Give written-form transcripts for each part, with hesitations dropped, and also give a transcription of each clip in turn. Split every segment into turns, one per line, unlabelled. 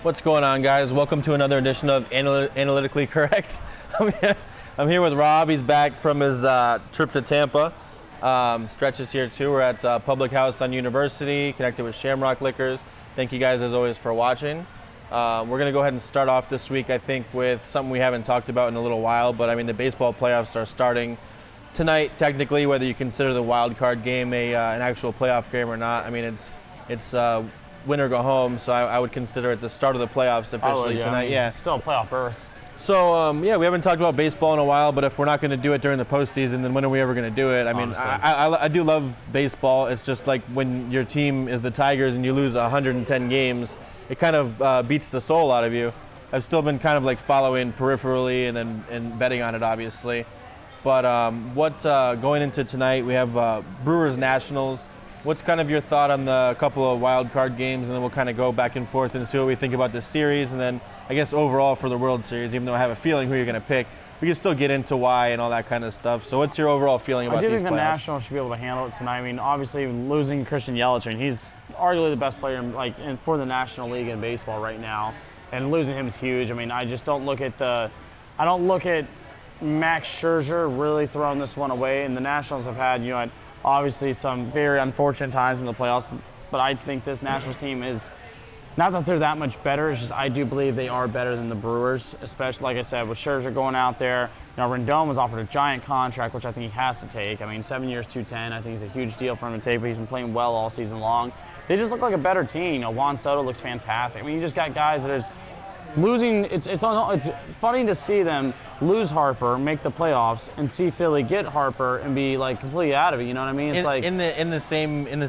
What's going on, guys? Welcome to another edition of Analytically Correct. I'm here with Rob. He's back from his trip to Tampa. Stretch is here too. We're at Public House on University, connected with Shamrock Liquors. Thank you guys, as always, for watching. We're going to go ahead and start off this week, I think, with something we haven't talked about in a little while. But, I mean, the baseball playoffs are starting tonight, technically, whether you consider the wild card game an actual playoff game or not. I mean, it's win or go home, so I would consider it the start of the playoffs officially tonight. I mean,
yeah, still a playoff berth.
So, we haven't talked about baseball in a while, but if we're not going to do it during the postseason, then when are we ever going to do it? I mean, I do love baseball. It's just like when your team is the Tigers and you lose 110 games, it kind of beats the soul out of you. I've still been kind of like following peripherally and betting on it, obviously. But going into tonight, we have Brewers Nationals. What's kind of your thought on the couple of wild card games, and then we'll kind of go back and forth and see what we think about this series, and then I guess overall for the World Series, even though I have a feeling who you're going to pick, we can still get into why and all that kind of stuff. So what's your overall feeling about these playoffs?
I do think the Nationals should be able to handle it tonight. I mean, obviously losing Christian Yelich, I mean, he's arguably the best player for the National League in baseball right now, and losing him is huge. I mean, I just don't look at Max Scherzer really throwing this one away, and the Nationals have had, obviously some very unfortunate times in the playoffs, but I think this Nationals team is, not that they're that much better, it's just I do believe they are better than the Brewers, especially, like I said, with Scherzer going out there. Rendon was offered a giant contract, which I think he has to take. I mean, 7 years, $210, I think it's a huge deal for him to take, but he's been playing well all season long. They just look like a better team. Juan Soto looks fantastic. I mean, you just got guys that are just losing. It's funny to see them lose Harper, make the playoffs, and see Philly get Harper and be like completely out of it. You know what I mean? It's
in the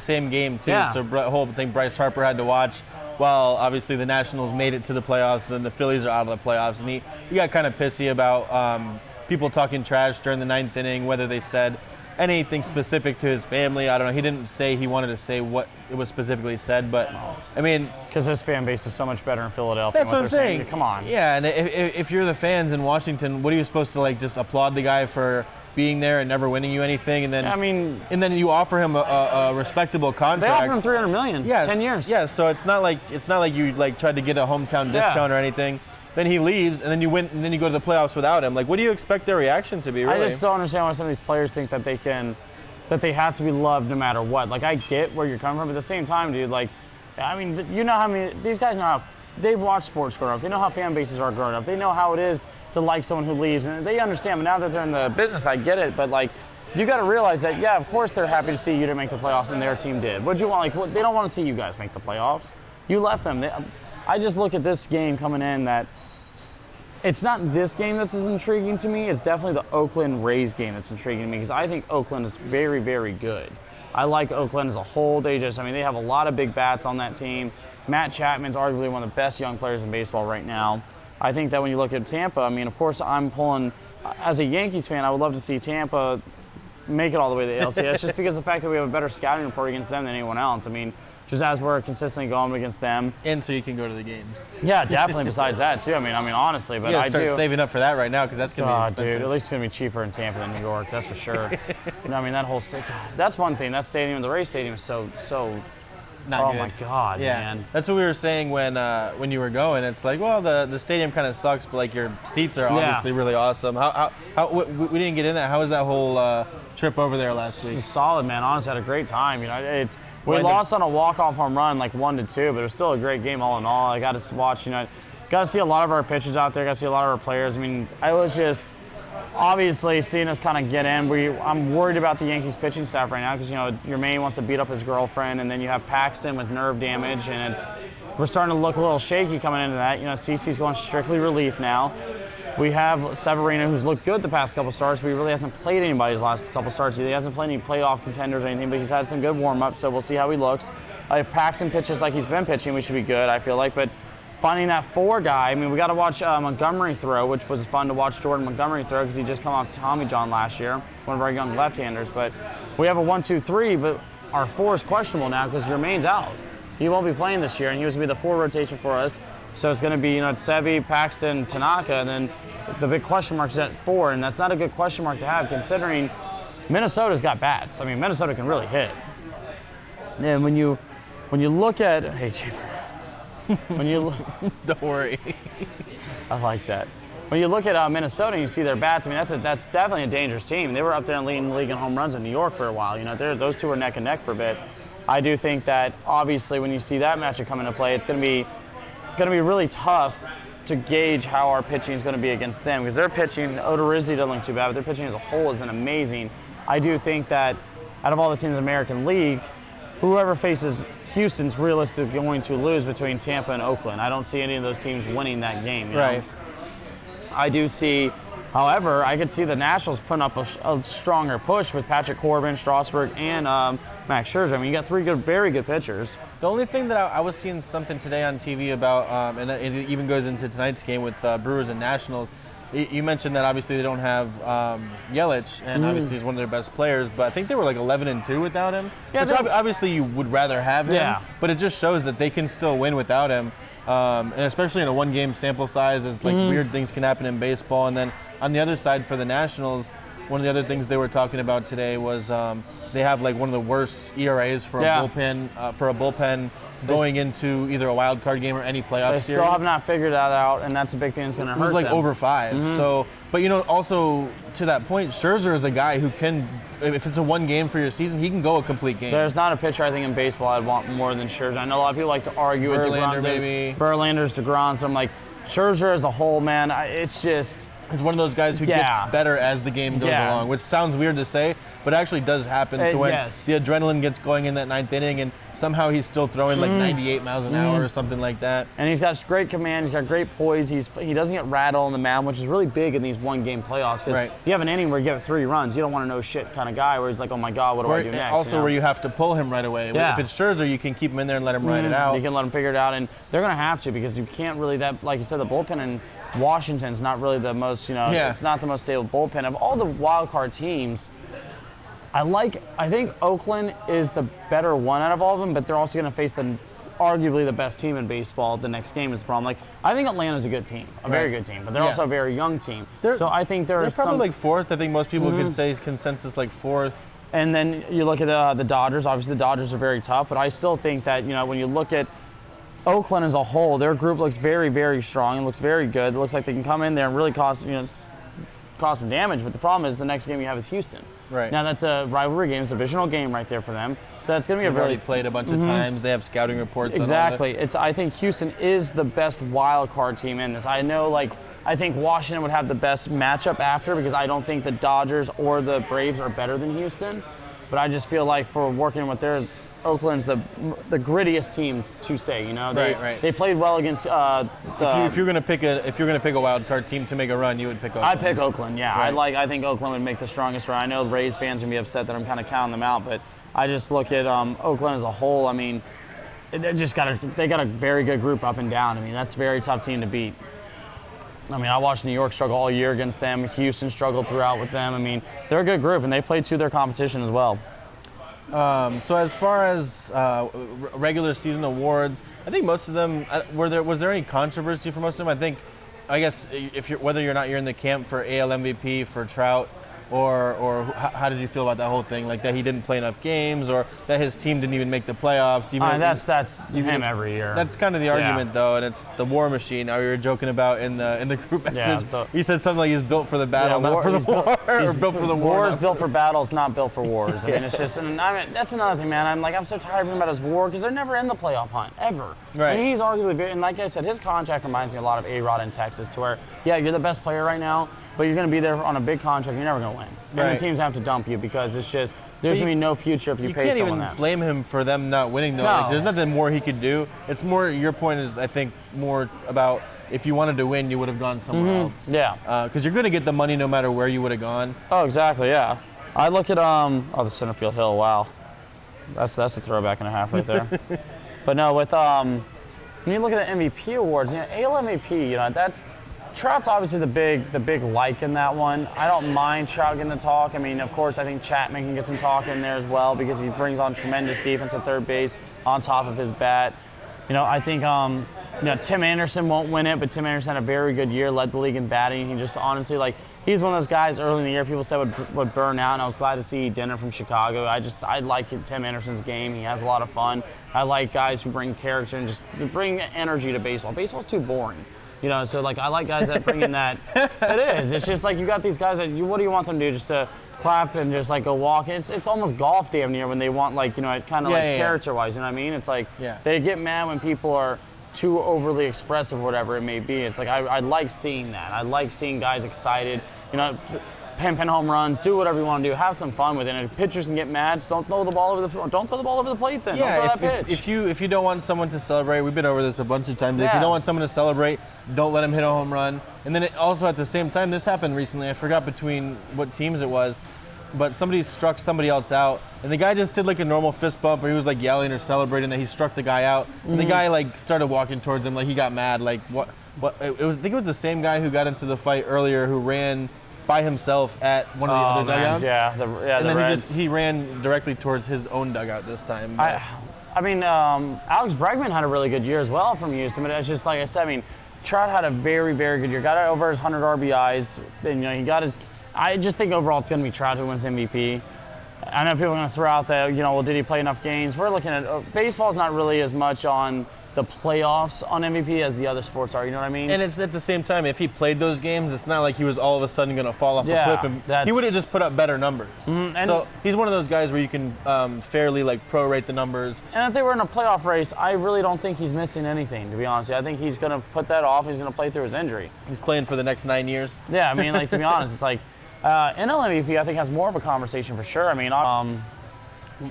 same game too.
Yeah.
So the whole thing Bryce Harper had to watch. Well, obviously the Nationals made it to the playoffs and the Phillies are out of the playoffs, and he got kind of pissy about people talking trash during the ninth inning, whether they said anything specific to his family. I don't know. He didn't say he wanted to say what it was specifically said, but I mean,
because his fan base is so much better in Philadelphia.
That's what I'm saying.
Come on.
Yeah, and if you're the fans in Washington, what are you supposed to just applaud the guy for being there and never winning you anything, and then you offer him a respectable contract.
They offered him $300 million.
Yes,
10 years.
Yeah, so it's not like you tried to get a hometown discount or anything. Then he leaves, and then you win, and then you go to the playoffs without him. What do you expect their reaction to be? Really?
I just don't understand why some of these players think that they have to be loved no matter what. I get where you're coming from, but at the same time, dude, how many these guys know how they've watched sports growing up. They know how fan bases are growing up. They know how it is to like someone who leaves, and they understand. But now that they're in the business, I get it. But you got to realize that, yeah, of course they're happy to see you to make the playoffs, and their team did. What do you want? They don't want to see you guys make the playoffs. You left them. I just look at this game coming in that. It's not this game that's as intriguing to me. It's definitely the Oakland Rays game that's intriguing to me because I think Oakland is very, very good. I like Oakland as a whole. They have a lot of big bats on that team. Matt Chapman's arguably one of the best young players in baseball right now. I think that when you look at Tampa, I mean, of course, I'm pulling, as a Yankees fan, I would love to see Tampa make it all the way to the LCS just because of the fact that we have a better scouting report against them than anyone else. I mean, just as we're consistently going against them.
And so you can go to the games.
Yeah, definitely. Besides that, too. I mean, honestly. But
I start saving up for that right now because that's going to be expensive.
Dude, at least it's going to be cheaper in Tampa than New York. That's for sure. That whole that's one thing. That stadium, the Rays Stadium, is so
not good.
My God, man.
That's what we were saying when you were going. It's the stadium kind of sucks, but your seats are obviously really awesome. How we didn't get in that. How was that whole trip over there last week?
It was solid, man. Honestly, had a great time. We lost on a walk-off home run, 1-2, but it was still a great game all in all. I got to watch, got to see a lot of our pitchers out there. Got to see a lot of our players. I mean, I was just obviously seeing us kind of get in. I'm worried about the Yankees pitching staff right now because your main wants to beat up his girlfriend, and then you have Paxton with nerve damage, and we're starting to look a little shaky coming into that. CeCe's going strictly relief now. We have Severino, who's looked good the past couple starts, but he really hasn't played anybody his last couple starts. He hasn't played any playoff contenders or anything, but he's had some good warm-ups, so we'll see how he looks. If Paxton pitches like he's been pitching, we should be good, I feel like. But finding that 4 guy, I mean, we got to watch Montgomery throw, which was fun to watch Jordan Montgomery throw because he just come off Tommy John last year, one of our young left-handers. But we have a 1-2-3, but our 4 is questionable now because Yermain's out. He won't be playing this year, and he was going to be the 4 rotation for us. So it's going to be, it's Sevy, Paxton, Tanaka, and then the big question mark is at 4, and that's not a good question mark to have considering Minnesota's got bats. I mean, Minnesota can really hit. And when you look at, hey, Chamber, when you
Don't worry.
I like that. When you look at Minnesota and you see their bats, I mean, that's definitely a dangerous team. They were up there and leading the league in home runs in New York for a while. You know, those two were neck and neck for a bit. I do think that obviously when you see that matchup come into play, it's going to be really tough to gauge how our pitching is going to be against them, because their pitching, Odorizzi doesn't look too bad, but their pitching as a whole isn't amazing. I do think that out of all the teams in the American League, whoever faces Houston's realistically going to lose between Tampa and Oakland. I don't see any of those teams winning that game.
Right.
I do see, however, I could see the Nationals putting up a stronger push with Patrick Corbin, Strasburg, and Max Scherzer. I mean, you got three very good pitchers.
The only thing that I was seeing something today on TV about, and it even goes into tonight's game with Brewers and Nationals. You mentioned that obviously they don't have Yelich, and obviously he's one of their best players, but I think they were like 11-2 without him, which obviously you would rather have him, but it just shows that they can still win without him, and especially in a one-game sample size, as like weird things can happen in baseball. And then on the other side for the Nationals, one of the other things they were talking about today was they have like one of the worst ERAs for a bullpen going into either a wild card game or any playoff series.
They still have not figured that out, and that's a big thing that's going to hurt them.
It was like over 5. So, but you know, also to that point, Scherzer is a guy who can, if it's a one game for your season, he can go a complete game.
There's not a pitcher I think in baseball I'd want more than Scherzer. I know a lot of people like to argue with DeGrom,
maybe
Verlander's DeGrom. So I'm like, Scherzer as a whole, man, it's just.
He's one of those guys who gets better as the game goes along, which sounds weird to say, but it actually does happen to when the adrenaline gets going in that 9th inning and somehow he's still throwing like 98 miles an hour or something like that.
And he's got great command, he's got great poise, he doesn't get rattled on the mound, which is really big in these one-game playoffs. Because you have an inning where you get 3 runs, you don't want to know shit kind of guy where he's like, oh my God, what do I do next?
Also where you have to pull him right away. If it's Scherzer, you can keep him in there and let him ride it out.
You can let him figure it out, and they're going to have to, because you can't really, like you said, the bullpen in Washington's not really the most, it's not the most stable bullpen. Of all the wild card teams, I think Oakland is the better one out of all of them, but they're also going to face arguably the best team in baseball. The next game is the problem. Like, I think Atlanta's a good team, a very good team, but they're also a very young team. So I think they're
probably like 4th. I think most people could say consensus like 4th.
And then you look at the Dodgers. Obviously, the Dodgers are very tough, but I still think that, when you look at Oakland as a whole, their group looks very, very strong. It looks very good. It looks like they can come in there and really cause some damage. But the problem is the next game you have is Houston.
Right.
Now that's a rivalry game, it's a divisional game right there for them. So that's going to be
They've already played a bunch of times. They have scouting reports.
Exactly. I think Houston is the best wild card team in this. I know, I think Washington would have the best matchup after, because I don't think the Dodgers or the Braves are better than Houston. But I just feel like for working with Oakland's the grittiest team to say. They played well against.
If you're gonna pick a wild card team to make a run, you would pick Oakland.
I'd pick Oakland. Yeah, right. I think Oakland would make the strongest run. I know Rays fans are gonna be upset that I'm kind of counting them out, but I just look at Oakland as a whole. I mean, they got a very good group up and down. I mean, that's a very tough team to beat. I mean, I watched New York struggle all year against them. Houston struggled throughout with them. I mean, they're a good group, and they played to their competition as well.
So as far as regular season awards, I think most of them was there any controversy for most of them? I guess whether you're in the camp for AL MVP for Trout, or how did you feel about that whole thing? Like that he didn't play enough games, or that his team didn't even make the playoffs.
That's him every year.
That's kind of the argument, though, and it's the war machine. Now we were joking about in the group message. He said something like he's built for the battle, not for the war, or built for the war.
War is built for battles, not built for wars. I mean, it's just, that's another thing, man. I'm so tired of hearing about his war, because they're never in the playoff hunt ever.
Right.
And he's arguably, and like I said, his contract reminds me a lot of A-Rod in Texas, to where you're the best player right now, but you're going to be there on a big contract. You're never going to win. And the teams have to dump you, because it's just, there's going to be no future if you pay someone that. You can't even
blame him for them not winning, though.
No.
Like, there's nothing more he could do. It's more, your point is, I think, more about if you wanted to win, you would have gone somewhere else.
Yeah.
Because you're going to get the money no matter where you would have gone.
Oh, exactly, yeah. I look at, the center field hill, wow. That's a throwback and a half right there. But no, with, when you look at the MVP awards, AL MVP, that's, Trout's obviously the big like in that one. I don't mind Trout getting the talk. I mean, of course, I think Chapman can get some talk in there as well, because he brings on tremendous defense at third base on top of his bat. I think Tim Anderson won't win it, but Tim Anderson had a very good year, led the league in batting. He just honestly, he's one of those guys early in the year people said would burn out, and I was glad to see Denner from Chicago. I like Tim Anderson's game. He has a lot of fun. I like guys who bring character and just bring energy to baseball. Baseball's too boring. You know, so like I like guys that bring in that. It is. It's just like you got these guys that what do you want them to do? Just to clap and just like go walk. It's almost golf damn near when they want like, you know, kind of character-wise. You know what I mean? It's like they get mad when people are too overly expressive, whatever it may be. It's like I like seeing that. I like seeing guys excited. You know, pin home runs, do whatever you want to do, have some fun with it. And if pitchers can get mad, just don't throw the ball over the plate then.
Yeah,
don't throw that pitch.
If you don't want someone to celebrate, we've been over this a bunch of times. If you don't want someone to celebrate, don't let them hit a home run. And then also at the same time, this happened recently. I forgot between what teams it was, but somebody struck somebody else out, and the guy just did like a normal fist bump, or he was like yelling or celebrating that he struck the guy out. And the guy like started walking towards him, like he got mad. Like what? I think it was the same guy who got into the fight earlier, who ran by himself at one of the other dugouts.
And
then he ran directly towards his own dugout this time.
I mean, Alex Bregman had a really good year as well from Houston, but it's just like I said, I mean, Trout had a very, very good year. Got over his 100 RBIs, and you know he got his. I just think overall it's going to be Trout who wins MVP. I know people are going to throw out that, you know, well, did he play enough games? We're looking at baseball's not really as much on the playoffs on MVP as the other sports are, you know what I mean?
And it's at the same time, if he played those games, it's not like he was all of a sudden going to fall off a cliff. And he would have just put up better numbers. So he's one of those guys where you can fairly like prorate the numbers.
And if they were in a playoff race, I really don't think he's missing anything, to be honest. I think he's going to put that off. He's going to play through his injury.
He's playing for the next 9 years.
Yeah, I mean, like, to be honest, it's like NL MVP I think has more of a conversation for sure. I mean,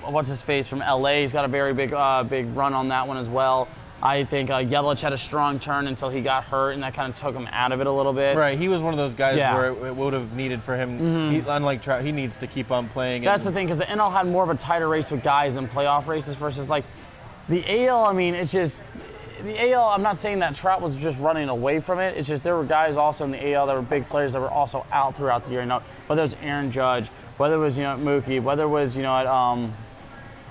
what's his face from LA? He's got a very big run on that one as well. I think Yelich had a strong turn until he got hurt, and that kind of took him out of it a little bit.
Right, he was one of those guys where it would have needed for him, unlike Trout, he needs to keep on playing.
That's the thing, because the NL had more of a tighter race with guys in playoff races versus like the AL, I mean, it's just, the AL, I'm not saying that Trout was just running away from it. It's just there were guys also in the AL that were big players that were also out throughout the year. You know, whether it was Aaron Judge, whether it was, you know, Mookie, whether it was, you know,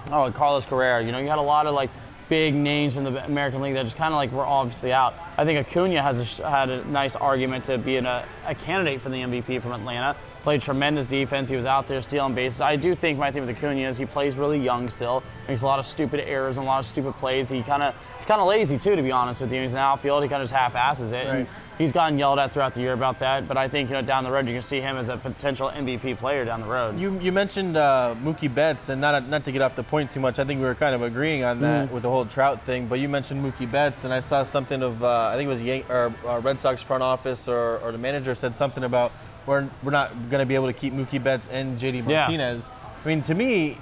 Carlos Correa. You know, you had a lot of like big names from the American League that just kind of like were obviously out. I think Acuna had a nice argument to be a candidate for the MVP from Atlanta. Played tremendous defense. He was out there stealing bases. I do think my thing with Acuna is he plays really young still. Makes a lot of stupid errors and a lot of stupid plays. He's kind of lazy too, to be honest with you. He's in the outfield. He kind of just half-asses it. Right. And he's gotten yelled at throughout the year about that. But I think, you know, down the road you can see him as a potential MVP player down the road.
You mentioned Mookie Betts, and not to get off the point too much. I think we were kind of agreeing on that with the whole Trout thing. But you mentioned Mookie Betts, and I saw something of I think it was Red Sox front office or the manager said something about we're not going to be able to keep Mookie Betts and JD Martinez. I mean, to me,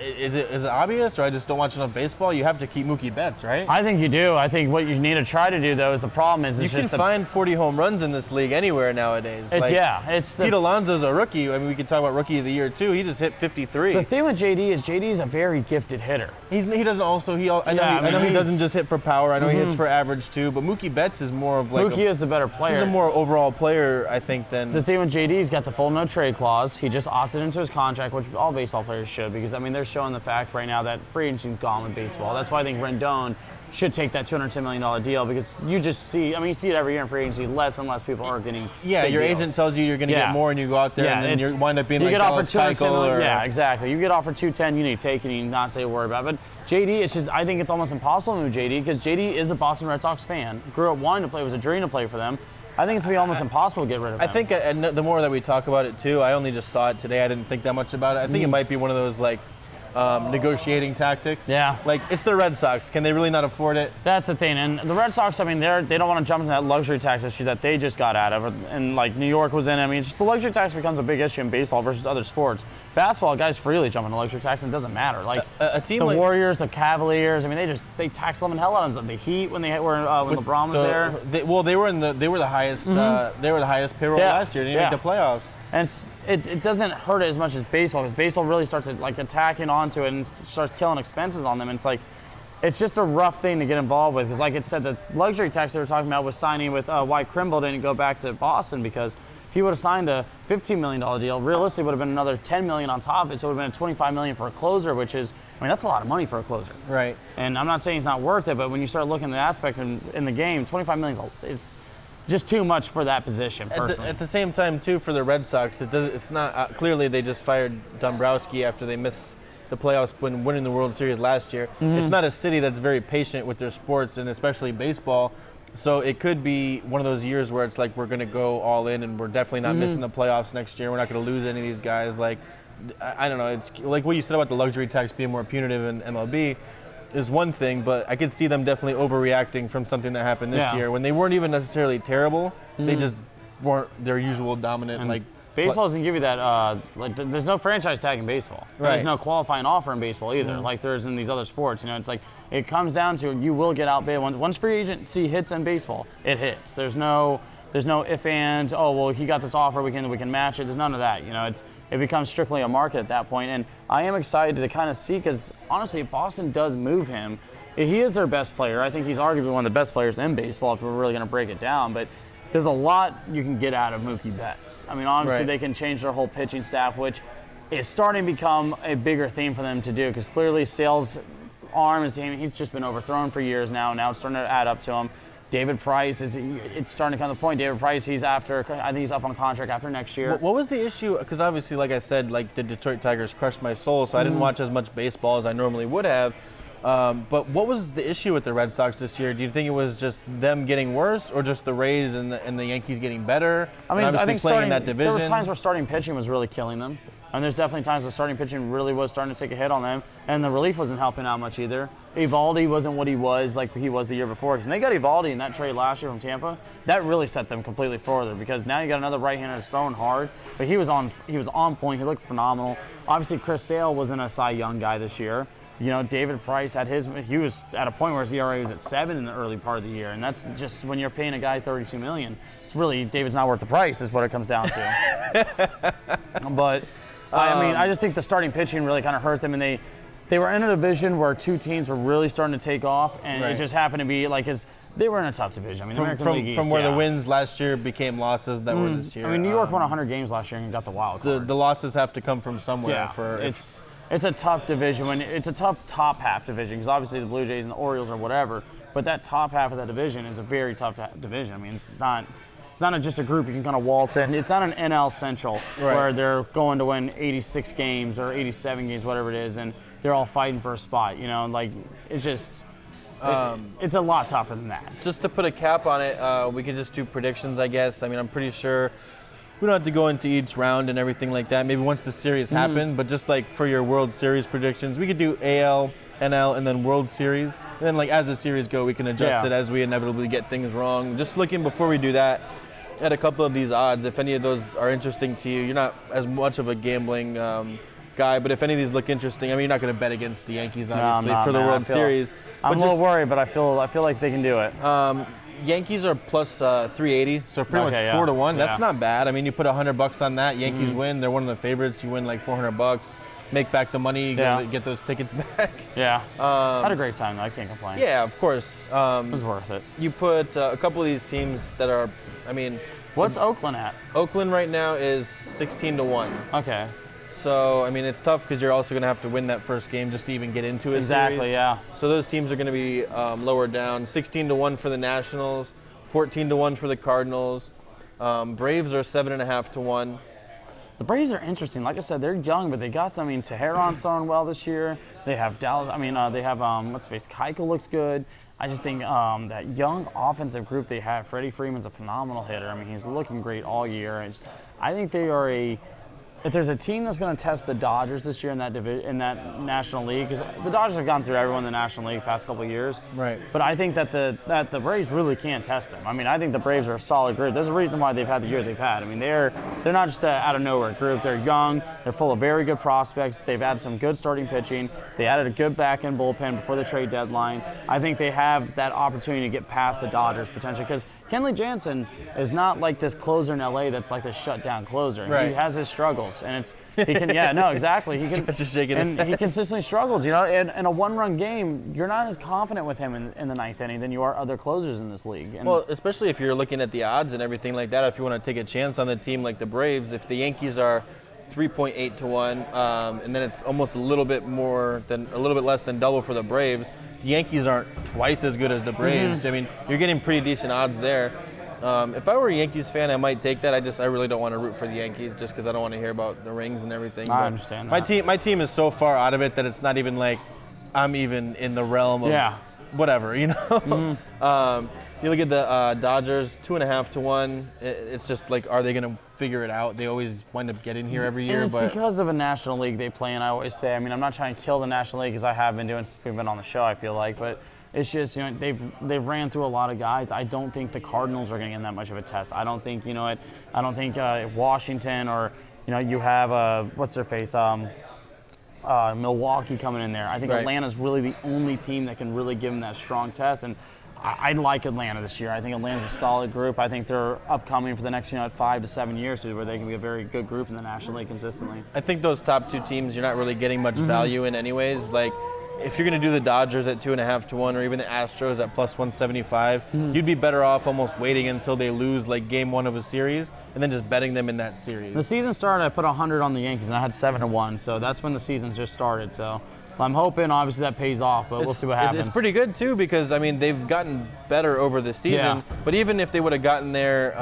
is it obvious, or I just don't watch enough baseball? You have to keep Mookie Betts, right?
I think you do. I think what you need to try to do, though, is the problem is
you can find 40 home runs in this league anywhere nowadays. Pete Alonso's a rookie. I mean, we could talk about rookie of the year too. He just hit 53.
The thing with JD is JD's a very gifted hitter.
He doesn't also I know he doesn't just hit for power. I know he hits for average too. But Mookie Betts is more of like
Mookie is the better player.
He's a more overall player, I think, than
the thing with JD. He's got the full no trade clause. He just opted into his contract, which all baseball players should, because I mean they're showing the fact right now that free agency's gone with baseball. That's why I think Rendon should take that $210 million deal, because you just see, I mean, you see it every year in free agency, less and less people are getting
your agent tells you you're going to get more, and you go out there and then you wind up being like Dallas Keuchel.
Yeah, exactly. You get offered 210, you need to take it and you not say a word about it. But JD, it's just, I think it's almost impossible to move JD, because JD is a Boston Red Sox fan. Grew up wanting to play, was a dream to play for them. I think it's going to be almost impossible to get rid of him.
I think the more that we talk about it too, I only just saw it today. I didn't think that much about it. I think it might be one of those like negotiating tactics.
Yeah.
Like, it's the Red Sox. Can they really not afford it?
That's the thing. And the Red Sox, I mean, they don't want to jump into that luxury tax issue that they just got out of. And, like, New York was in. I mean, it's just the luxury tax becomes a big issue in baseball versus other sports. Basketball, guys freely jump into luxury tax, and it doesn't matter. Like,
a team
the
like
Warriors, the Cavaliers, I mean, they tax them hell out of them. The Heat, when they were when LeBron was there.
They were the highest payroll last year. They didn't make the playoffs.
And it doesn't hurt it as much as baseball, because baseball really starts like attacking onto it and starts killing expenses on them. And it's just a rough thing to get involved with, because like it said, the luxury tax they were talking about was signing with why Krimble didn't go back to Boston, because if he would have signed a $15 million deal, realistically would have been another $10 million on top of it, so it would have been $25 million for a closer, which is, I mean, that's a lot of money for a closer.
Right.
And I'm not saying he's not worth it, but when you start looking at the aspect in the game, $25 million is just too much for that position, personally.
At the same time, too, for the Red Sox, it's not clearly they just fired Dombrowski after they missed the playoffs when winning the World Series last year. It's not a city that's very patient with their sports, and especially baseball. So it could be one of those years where it's like we're going to go all in, and we're definitely not missing the playoffs next year. We're not going to lose any of these guys. Like, I don't know. It's like what you said about the luxury tax being more punitive in MLB is one thing, but I could see them definitely overreacting from something that happened this year when they weren't even necessarily terrible. They just weren't their usual dominant, like.
Baseball doesn't give you that, there's no franchise tag in baseball.
Right.
There's no qualifying offer in baseball either, like there is in these other sports. You know, it's like, it comes down to you will get outbid. Once free agency hits in baseball, it hits. There's no if ands, oh, well, he got this offer, we can match it. There's none of that. You know, it becomes strictly a market at that point. And I am excited to kind of see, because honestly, if Boston does move him, he is their best player. I think he's arguably one of the best players in baseball if we're really going to break it down. But there's a lot you can get out of Mookie Betts. I mean, obviously, they can change their whole pitching staff, which is starting to become a bigger theme for them to do, because clearly Sale's arm he's just been overthrown for years now. Now it's starting to add up to him. David Price, it's starting to come to the point. David Price, I think he's up on contract after next year.
What was the issue? Because obviously, like I said, like the Detroit Tigers crushed my soul, so I didn't watch as much baseball as I normally would have. But what was the issue with the Red Sox this year? Do you think it was just them getting worse, or just the Rays and the Yankees getting better?
I mean, I think
playing in that division.
There was times where starting pitching was really killing them, and there's definitely times where starting pitching really was starting to take a hit on them, and the relief wasn't helping out much either. Evaldi wasn't what he was like he was the year before, because when they got Evaldi in that trade last year from Tampa, that really set them completely further, because now you got another right-hander that's throwing hard, but he was on point. He looked phenomenal. Obviously, Chris Sale wasn't a Cy Young guy this year. You know, David Price he was at a point where his ERA was at 7 in the early part of the year, and that's just when you're paying a guy $32 million. It's really, David's not worth the price, is what it comes down to. But I just think the starting pitching really kind of hurt them, and they were in a division where two teams were really starting to take off, and it just happened to be like they were in a tough division. I mean, the American League East,
from where the wins last year became losses that were this year.
I mean, New York won 100 games last year and got the wild card.
The losses have to come from somewhere.
It's a tough division. It's a tough top half division, because obviously the Blue Jays and the Orioles or whatever, but that top half of that division is a very tough division. I mean, it's not just a group you can kind of waltz in. It's not an NL Central where they're going to win 86 games or 87 games, whatever it is, and they're all fighting for a spot. You know, like it's just. It's a lot tougher than that.
Just to put a cap on it, we could just do predictions, I guess. I mean, I'm pretty sure we don't have to go into each round and everything like that. Maybe once the series happen, but just like for your World Series predictions, we could do AL, NL, and then World Series. And then like as the series go, we can adjust it as we inevitably get things wrong. Just looking before we do that at a couple of these odds, if any of those are interesting to you. You're not as much of a gambling guy, but if any of these look interesting, I mean, you're not going to bet against the Yankees, obviously, for the World Series.
I'm a little worried, but I feel like they can do it.
Yankees are plus 380, so pretty much 4-1. That's not bad. I mean, you put $100 on that, Yankees win. They're one of the favorites. You win like $400. Make back the money, get those tickets back.
Yeah. Had a great time, though. I can't complain.
Yeah, of course.
It was worth it.
You put a couple of these teams that are, I mean.
What's Oakland at?
Oakland right now is 16-1.
Okay.
So, I mean, it's tough because you're also going to have to win that first game just to even get into a series.
Exactly, yeah.
So those teams are going to be lower down. 16-1 for the Nationals, 14-1 for the Cardinals. Braves are 7.5-1.
The Braves are interesting. Like I said, they're young, but they got some. I mean, Teheran's throwing well this year. They have Dallas. I mean, they have what's his face? Keuchel looks good. I just think that young offensive group they have. Freddie Freeman's a phenomenal hitter. I mean, he's looking great all year. I think they are if there's a team that's going to test the Dodgers this year in that National League, because the Dodgers have gone through everyone in the National League the past couple of years.
Right.
But I think that the Braves really can't test them. I mean, I think the Braves are a solid group. There's a reason why they've had the year they've had. I mean, they're not just an out of nowhere group. They're young. They're full of very good prospects. They've had some good starting pitching. They added a good back end bullpen before the trade deadline. I think they have that opportunity to get past the Dodgers potentially, because Kenley Jansen is not like this closer in LA that's like this shutdown closer.
Right.
He has his struggles, and he consistently struggles. You know, in a one-run game, you're not as confident with him in the ninth inning than you are other closers in this league. And
well, especially if you're looking at the odds and everything like that. If you want to take a chance on the team like the Braves, if the Yankees are 3.8-1, and then it's almost a little bit less than double for the Braves. The Yankees aren't twice as good as the Braves. I mean, you're getting pretty decent odds there. If I were a Yankees fan, I might take that. I really don't want to root for the Yankees just because I don't want to hear about the rings and everything.
I understand that.
My team is so far out of it that it's not even like I'm even in the realm of whatever, you know.
Mm-hmm.
You look at the Dodgers, 2.5 to 1. It's just like, are they going to figure it out? They always wind up getting here every year.
And it's because of a National League they play in. I always say, I mean, I'm not trying to kill the National League because I have been doing since we've been on the show, I feel like, but it's just, you know, they've ran through a lot of guys. I don't think the Cardinals are going to get that much of a test. I don't think, I don't think Washington or, you have, what's their face, Milwaukee coming in there. I think Atlanta's really the only team that can really give them that strong test. And I like Atlanta this year. I think Atlanta's a solid group. I think they're upcoming for the next 5 to 7 years where they can be a very good group in the National League consistently.
I think those top 2 teams you're not really getting much value in anyways. Like, if you're going to do the Dodgers at 2.5 to 1 or even the Astros at plus 175, you'd be better off almost waiting until they lose like game 1 of a series and then just betting them in that series.
The season started, I put 100 on the Yankees and I had 7 to 1, so that's when the season's just started. So I'm hoping, obviously, that pays off, but we'll see what happens.
It's pretty good, too, because, I mean, they've gotten better over the season.
Yeah.
But even if they would have gotten there,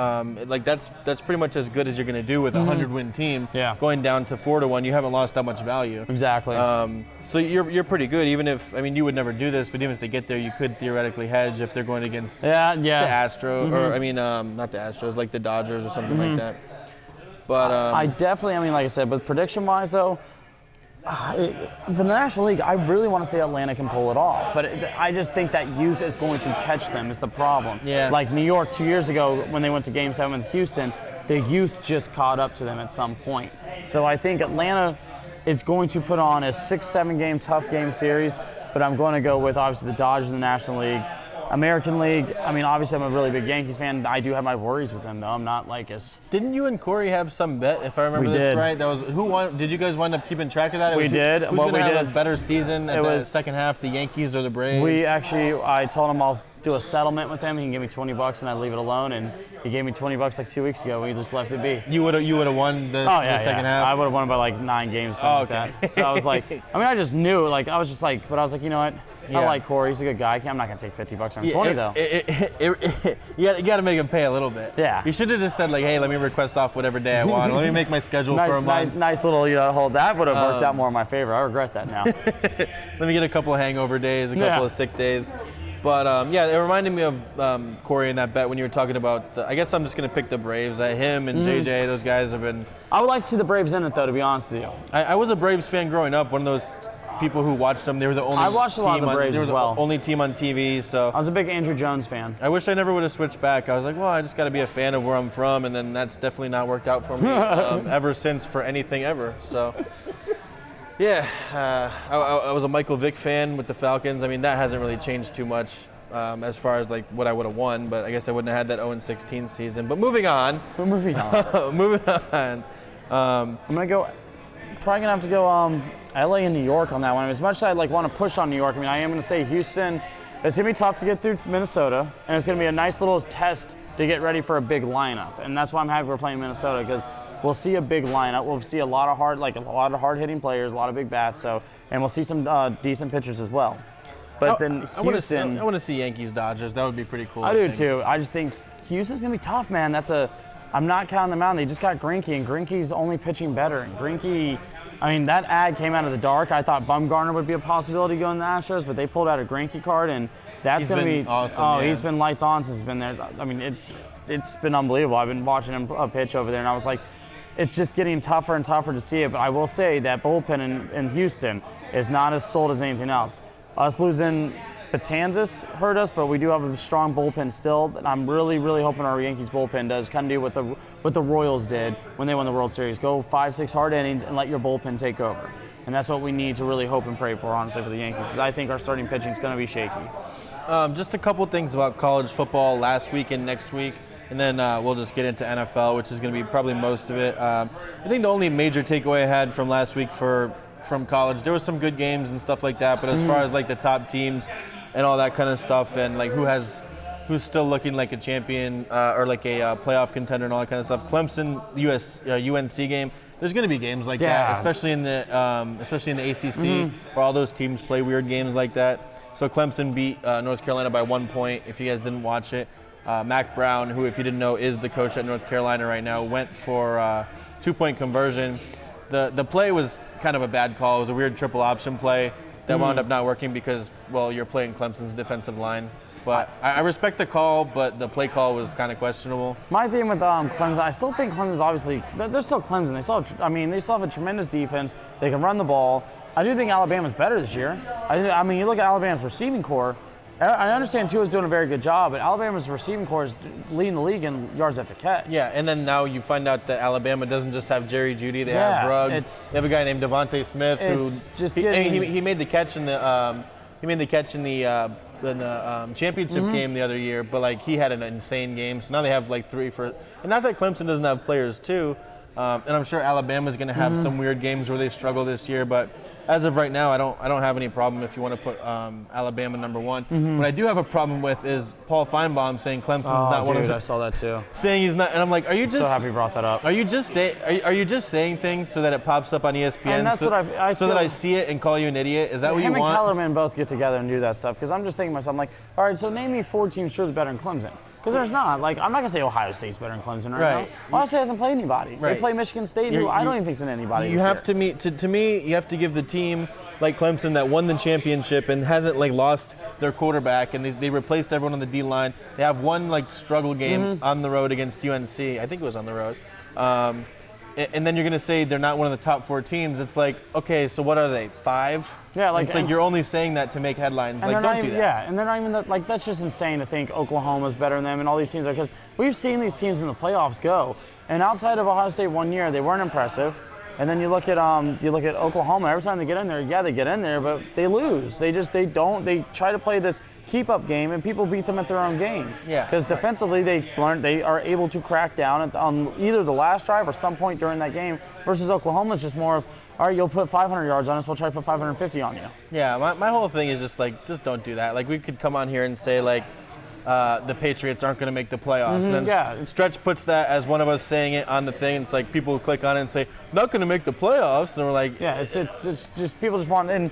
that's pretty much as good as you're going to do with a 100-win team.
Yeah.
Going down to 4 to 1, you haven't lost that much value.
Exactly.
So you're pretty good, even if, I mean, you would never do this, but even if they get there, you could theoretically hedge if they're going against the Astros, or, I mean, not the Astros, like the Dodgers or something like that. But
I definitely, I mean, like I said, but prediction-wise, though, for the National League, I really want to say Atlanta can pull it off, but I just think that youth is going to catch them is the problem.
Yeah.
Like New York 2 years ago when they went to Game 7 with Houston, the youth just caught up to them at some point. So I think Atlanta is going to put on a 6-7 game tough game series, but I'm going to go with obviously the Dodgers in the National League. American League, I mean, obviously I'm a really big Yankees fan. I do have my worries with them, though. I'm not like as...
Didn't you and Corey have some bet, if I remember this right? That was who won? Did you guys wind up keeping track of that?
We did.
Who's going to have a better season at the second half, the Yankees or the Braves?
I told him I'll do a settlement with him. He can give me $20 and I'd leave it alone. And he gave me $20 like 2 weeks ago. We just left it be.
You would have won the second half?
I would have won by like 9 games or something like that. So I was like, I mean, I just knew. Like, I was just like, but I was like, you know what? I like Corey. He's a good guy. I'm not going to take $50 on 20 though.
You got to make him pay a little bit.
Yeah.
You should have just said like, hey, let me request off whatever day I want. Let me make my schedule for a month.
Nice little hold. That would have worked out more in my favor. I regret that now.
Let me get a couple of hangover days, a couple of sick days. But it reminded me of Corey and that bet when you were talking about I guess I'm just going to pick the Braves. Him and JJ, those guys have been...
I would like to see the Braves in it, though, to be honest with you.
I was a Braves fan growing up, one of those people who watched them. They were the only
I watched a lot of the Braves as well.
Only team on TV, so...
I was a big Andrew Jones fan.
I wish I never would have switched back. I was like, well, I just got to be a fan of where I'm from, and then that's definitely not worked out for me ever since for anything ever, so... Yeah, I was a Michael Vick fan with the Falcons. I mean, that hasn't really changed too much as far as like what I would have won, but I guess I wouldn't have had that 0-16 season. But moving on.
moving on. I'm gonna go. Probably gonna have to go LA and New York on that one. As much as I want to push on New York, I mean, I am gonna say Houston. It's gonna be tough to get through Minnesota, and it's gonna be a nice little test to get ready for a big lineup. And that's why I'm happy we're playing Minnesota because we'll see a big lineup. We'll see a lot of hard-hitting players, a lot of big bats. So, and we'll see some decent pitchers as well. But then Houston,
I want to see Yankees Dodgers. That would be pretty cool.
I do too. I just think Houston's gonna be tough, man. I'm not counting them out. They just got Greinke, and Greinke's only pitching better. And Greinke, I mean, that ad came out of the dark. I thought Bumgarner would be a possibility going to the Astros, but they pulled out a Greinke card, and that's going to be
awesome.
Oh, he's been lights on since he's been there. I mean, it's been unbelievable. I've been watching him pitch over there, and I was like, it's just getting tougher and tougher to see it. But I will say that bullpen in Houston is not as sold as anything else. Us losing Betanzas hurt us, but we do have a strong bullpen still. And I'm really, really hoping our Yankees bullpen does kind of do what the Royals did when they won the World Series. Go 5-6 hard innings and let your bullpen take over. And that's what we need to really hope and pray for, honestly, for the Yankees. I think our starting pitching is going to be shaky.
Just a couple things about college football last week and next week, and then we'll just get into NFL, which is going to be probably most of it. I think the only major takeaway I had from last week from college, there was some good games and stuff like that, but as far as like the top teams and all that kind of stuff, and like who's still looking like a champion or like a playoff contender and all that kind of stuff, Clemson, UNC game. There's going to be games like that, especially in the ACC, where all those teams play weird games like that. So Clemson beat North Carolina by 1 point. If you guys didn't watch it, Mac Brown, who, if you didn't know, is the coach at North Carolina right now, went for 2-point conversion. The play was kind of a bad call. It was a weird triple option play that wound up not working because, well, you're playing Clemson's defensive line. But I respect the call, but the play call was kind of questionable.
My thing with Clemson, I still think Clemson's obviously, they're still Clemson. They still have a tremendous defense. They can run the ball. I do think Alabama's better this year. I mean, you look at Alabama's receiving core. I understand Tua's doing a very good job, but Alabama's receiving core is leading the league in yards after catch.
Yeah, and then now you find out that Alabama doesn't just have Jerry Jeudy; they have Ruggs. They have a guy named Devontae Smith he made the catch in the championship game the other year, but like he had an insane game. So now they have like 3 for. And not that Clemson doesn't have players too, and I'm sure Alabama's going to have some weird games where they struggle this year, but. As of right now, I don't have any problem if you want to put Alabama number 1. What I do have a problem with is Paul Feinbaum saying Clemson's not one of the.
I saw that too.
Saying he's not, and I'm like, are you just?
So happy you brought that up.
Are you just saying things so that it pops up on ESPN? And that's what so that I see it and call you an idiot? Is that what you want?
Him and Kellerman both get together and do that stuff because I'm just thinking to myself, I'm like, all right, so name me 4 teams sure better than Clemson. Because there's not. Like, I'm not going to say Ohio State's better than Clemson right now. Ohio State hasn't played anybody. Right. They play Michigan State, who I don't even think's in anybody.
You have to meet. To me, you have to give the team like Clemson that won the championship and hasn't like lost their quarterback, and they replaced everyone on the D line. They have one like struggle game on the road against UNC. I think it was on the road. And then you're going to say they're not one of the top 4 teams. It's like, okay, so what are they? 5?
Yeah, like
it's like you're only saying that to make headlines. Like, don't do that.
Yeah, and they're not even like that's just insane to think Oklahoma's better than them and all these teams are because we've seen these teams in the playoffs go. And outside of Ohio State one year, they weren't impressive. And then you look at Oklahoma. Every time they get in there, they get in there, but they lose. They try to play this keep-up game, and people beat them at their own game.
Yeah.
Because defensively, they are able to crack down on either the last drive or some point during that game. Versus Oklahoma's just more of, all right, you'll put 500 yards on us, we'll try to put 550 on you.
Yeah, my whole thing is just don't do that. Like, we could come on here and say, like, the Patriots aren't going to make the playoffs. And then Stretch puts that as one of us saying it on the thing. It's like people click on it and say, not going to make the playoffs. And we're like...
Yeah, it's just people just want... And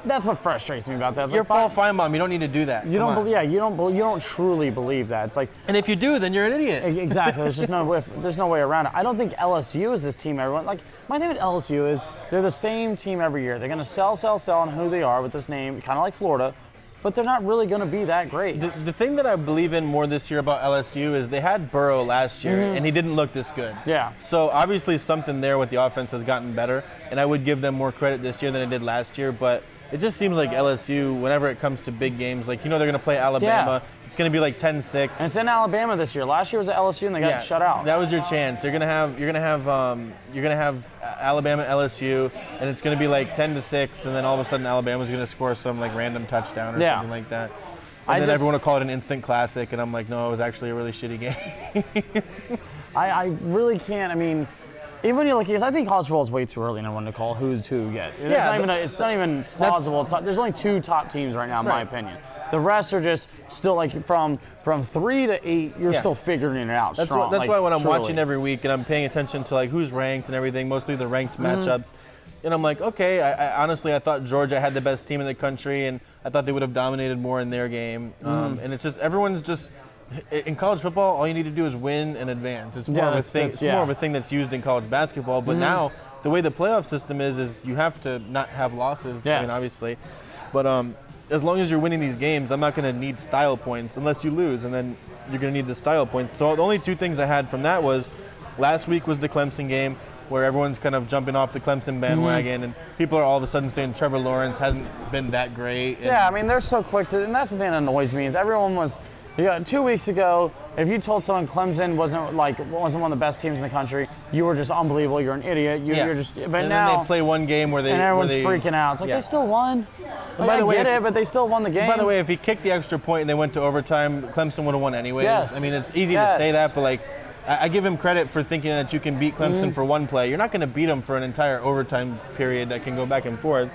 that's what frustrates me about that. It's
you're Paul Feinbaum. You don't need to do that.
You don't truly believe that. It's like...
And if you do, then you're an idiot.
Exactly. There's no way around it. I don't think LSU is this team everyone... Like, my thing with LSU is they're the same team every year. They're going to sell on who they are with this name, kind of like Florida. But they're not really going to be that great.
The thing that I believe in more this year about LSU is they had Burrow last year, and he didn't look this good.
Yeah.
So obviously something there with the offense has gotten better, and I would give them more credit this year than I did last year. But it just seems like LSU, whenever it comes to big games, like, they're going to play Alabama. Yeah. It's going to be like 10-6.
And it's in Alabama this year. Last year was at LSU, and they got shut out.
That was your chance. You're going to have Alabama LSU, and it's going to be like 10-6, and then all of a sudden Alabama's going to score some like random touchdown or something like that. And then everyone will call it an instant classic, and I'm like, no, it was actually a really shitty game.
I really can't. I mean, even when you look, because I think college football is way too early in everyone to call who's who yet. It's not even plausible. There's only 2 top teams right now, in my opinion. The rest are just still like from 3 to 8. You're still figuring it out.
That's why when I'm watching every week and I'm paying attention to like who's ranked and everything, mostly the ranked matchups, and I'm like, okay. I honestly thought Georgia had the best team in the country, and I thought they would have dominated more in their game. And it's just everyone's just. In college football, all you need to do is win and advance. It's more of a thing. It's more of a thing that's used in college basketball. But now, the way the playoff system is you have to not have losses.
Yes.
I mean, obviously, but as long as you're winning these games, I'm not going to need style points unless you lose, and then you're going to need the style points. So the only 2 things I had from that was last week was the Clemson game, where everyone's kind of jumping off the Clemson bandwagon, and people are all of a sudden saying Trevor Lawrence hasn't been that great.
Yeah, I mean, they're so quick to, and that's the thing that annoys me is everyone was. 2 weeks ago, if you told someone Clemson wasn't one of the best teams in the country, you were just unbelievable. You're an idiot. You're just. But
and
now
then they play one game where
everyone's freaking out. It's like they still won. Like, by the way, but they still won the game.
By the way, if he kicked the extra point and they went to overtime, Clemson would have won anyways.
Yes.
I mean, it's easy to say that, but like, I give him credit for thinking that you can beat Clemson for one play. You're not going to beat them for an entire overtime period that can go back and forth.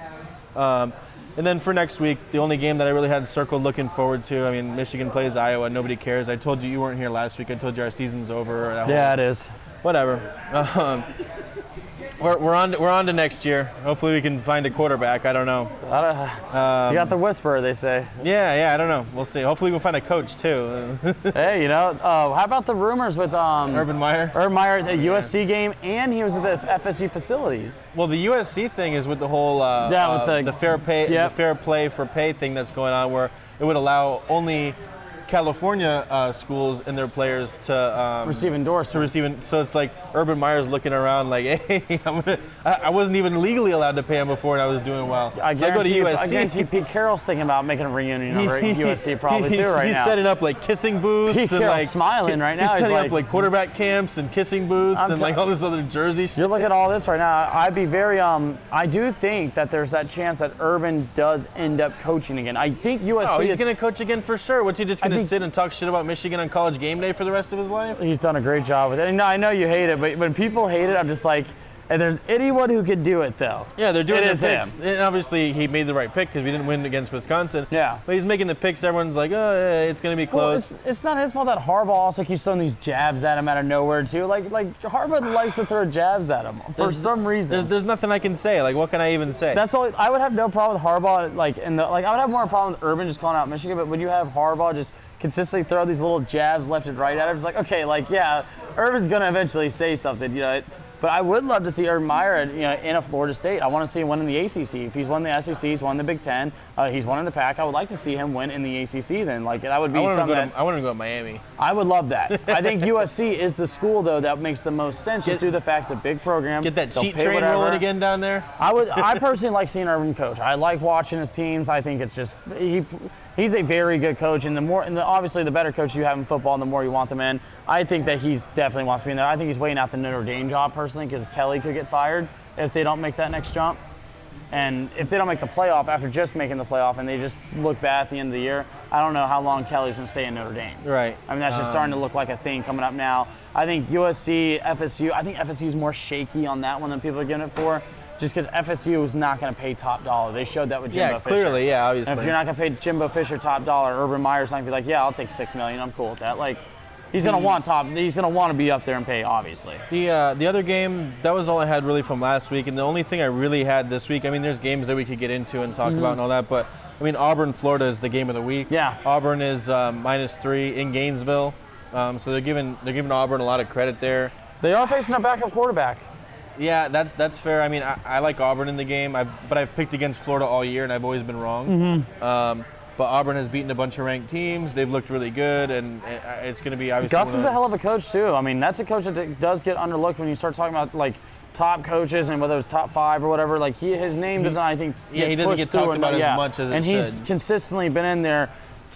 And then for next week, the only game that I really had circled looking forward to, I mean, Michigan plays Iowa. Nobody cares. I told you weren't here last week. I told you our season's over.
Yeah, it is.
Whatever. We're on to next year. Hopefully we can find a quarterback. I don't know.
You got the whisperer, they say.
Yeah. I don't know. We'll see. Hopefully we'll find a coach too.
Hey, how about the rumors with
Urban Meyer?
Urban Meyer at the USC game, and he was at the FSU facilities.
Well, the USC thing is with the whole
with
the fair pay, the fair play for pay thing that's going on, where it would allow only California schools and their players to
receive endorsements.
So it's like Urban Meyer's looking around like, hey, I wasn't even legally allowed to pay him before, and I was doing well.
I
go to USC.
I guarantee Pete Carroll's thinking about making a reunion over at USC probably too right
he's
now.
He's setting up like kissing booths.
Pete
and
Carroll's smiling right now.
He's setting up like quarterback camps and kissing booths and like all this other jersey shit.
You're looking at all this right now. I'd be very I do think that there's that chance that Urban does end up coaching again. I think USC.
Oh, he's going to coach again for sure. What's he just going to sit and talk shit about Michigan on College Game Day for the rest of his life?
He's done a great job with it. And I know you hate it, but when people hate it, I'm just like, if there's anyone who could do it, though.
Yeah, they're doing
the
picks. And obviously, he made the right pick because we didn't win against Wisconsin.
Yeah.
But he's making the picks. Everyone's like, oh, yeah, it's going to be close.
Well, it's not his fault that Harbaugh also keeps throwing these jabs at him out of nowhere, too. Like Harbaugh likes to throw jabs at him for some reason.
There's nothing I can say. Like, what can I even say?
That's all. I would have no problem with Harbaugh. I would have more problem with Urban just calling out Michigan. But when you have Harbaugh just consistently throw these little jabs left and right at him, it's like, okay, Urban's going to eventually say something, But I would love to see Urban Meyer, in a Florida State. I want to see him win in the ACC. If he's won the SEC, he's won the Big Ten, he's won in the Pac. I would like to see him win in the ACC. Then, that would be something.
I want to go to Miami.
I would love that. I think USC is the school though that makes the most sense. Just due to the fact it's a big program.
Get that cheat train rolling again down there.
I personally like seeing Urban coach. I like watching his teams. I think it's just he's a very good coach, and obviously the better coach you have in football, the more you want them in. I think that he's definitely wants to be in there. I think he's waiting out the Notre Dame job personally because Kelly could get fired if they don't make that next jump. And if they don't make the playoff after just making the playoff and they just look bad at the end of the year, I don't know how long Kelly's going to stay in Notre Dame.
Right.
I mean, that's just starting to look like a thing coming up now. I think USC, FSU, I think FSU is more shaky on that one than people are giving it for. Just because FSU is not going to pay top dollar. They showed that with Jimbo Fisher.
Clearly, obviously.
And if you're not going to pay Jimbo Fisher top dollar, Urban Meyer's not going to be like, yeah, I'll take $6 million. I'm cool with that. He's going to want He's going to want to be up there and pay, obviously.
The other game, that was all I had really from last week. And the only thing I really had this week, there's games that we could get into and talk about and all that. But, Auburn, Florida is the game of the week.
Yeah.
Auburn is -3 in Gainesville. So they're giving Auburn a lot of credit there.
They are facing a backup quarterback.
Yeah, that's fair. I like Auburn in the game, but I've picked against Florida all year, and I've always been wrong. But Auburn has beaten a bunch of ranked teams. They've looked really good, and it's going to be obviously.
Gus is a hell of a coach too. That's a coach that does get underlooked when you start talking about top coaches and whether it's top 5 or whatever. His name doesn't, I think.
He doesn't get talked about as much as it should.
And he's consistently been in there,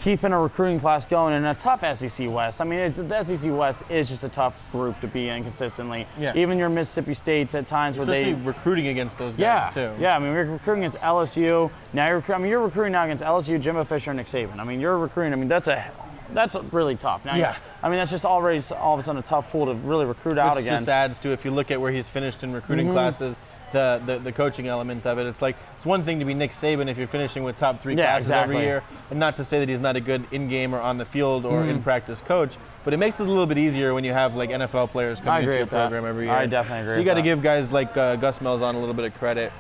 keeping a recruiting class going in a tough SEC West. The SEC West is just a tough group to be in consistently. Yeah. Even your Mississippi States at times
especially recruiting against those guys too.
Yeah, we're recruiting against LSU. Now you're recruiting now against LSU, Jimbo Fisher, and Nick Saban. You're recruiting. That's really tough. Now, that's just already all of a sudden a tough pool to really recruit out against.
It just adds to, if you look at where he's finished in recruiting classes, the coaching element of it. It's one thing to be Nick Saban if you're finishing with top 3 classes every year, and not to say that he's not a good in-game or on the field or in-practice coach, but it makes it a little bit easier when you have NFL players coming into your program every year.
I definitely agree.
So you got to give guys like Gus Malzahn a little bit of credit.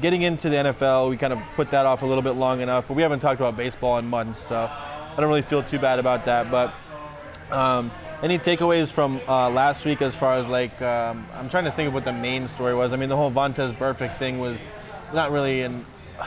Getting into the NFL, we kind of put that off a little bit long enough, but we haven't talked about baseball in months, so I don't really feel too bad about that. But any takeaways from last week as far as I'm trying to think of what the main story was. The whole Vontaze Burfict thing was not really it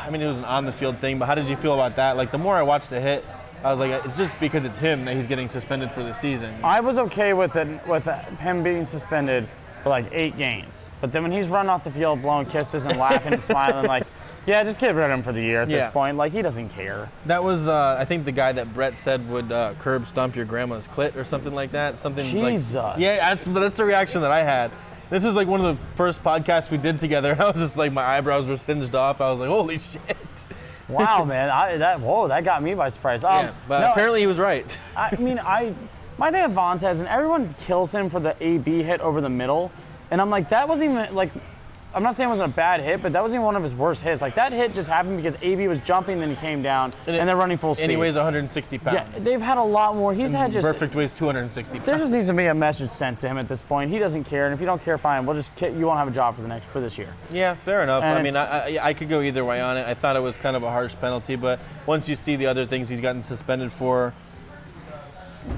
was an on-the-field thing, but how did you feel about that? The more I watched the hit, I was like, it's just because it's him that he's getting suspended for the season.
I was okay with him being suspended for 8 games. But then when he's running off the field, blowing kisses and laughing and smiling, yeah, just get rid of him for the year at this point. He doesn't care.
That was, I think, the guy that Brett said would curb stomp your grandma's clit or something like that.
Jesus.
That's the reaction that I had. This was one of the first podcasts we did together. I was just my eyebrows were singed off. I was like, holy shit.
Wow, man. That got me by surprise.
But apparently he was right.
My thing with Vontaze, and everyone kills him for the AB hit over the middle. And I'm like, that wasn't even, I'm not saying it wasn't a bad hit, but that wasn't even one of his worst hits. Like, that hit just happened because AB was jumping, then he came down, and they're running full speed.
And he weighs 160 pounds.
Yeah, they've had a lot more. He's had just...
Perfect weighs 260 pounds.
There just needs to be a message sent to him at this point. He doesn't care, and if you don't care, fine. You won't have a job for this year.
Yeah, fair enough. And I mean, I could go either way on it. I thought it was kind of a harsh penalty, but once you see the other things he's gotten suspended for...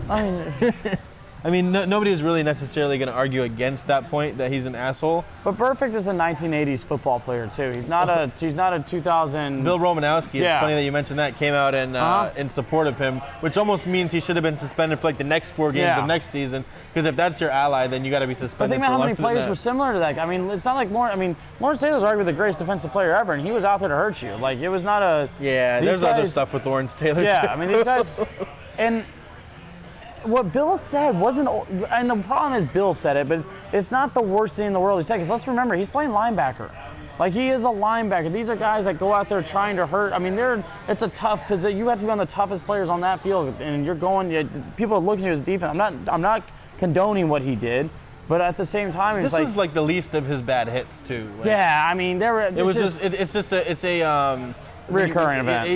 I mean, nobody is really necessarily going to argue against that point that he's an asshole.
But Burfict is a 1980s football player too. He's not a 2000.
Bill Romanowski. It's funny that you mentioned that. Came out in support of him, which almost means he should have been suspended for like the next 4 games of next season. Because if that's your ally, then you got to be suspended.
But think about how many players were similar to that. I mean, it's not like Lawrence Taylor's arguably the greatest defensive player ever, and he was out there to hurt you. Like, it was not a.
Yeah, there's other stuff with Lawrence Taylor.
Yeah,
too.
I mean, these guys, and. What Bill said wasn't, and the problem is Bill said it, but it's not the worst thing in the world he said, because let's remember, he's playing linebacker. Like, he is a linebacker. These are guys that go out there trying to hurt. I mean, it's a tough position. You have to be on the toughest players on that field, and people are looking at his defense. I'm not condoning what he did, but at the same time,
this was like the least of his bad hits too. Like,
yeah, I mean,
it's a
recurring event.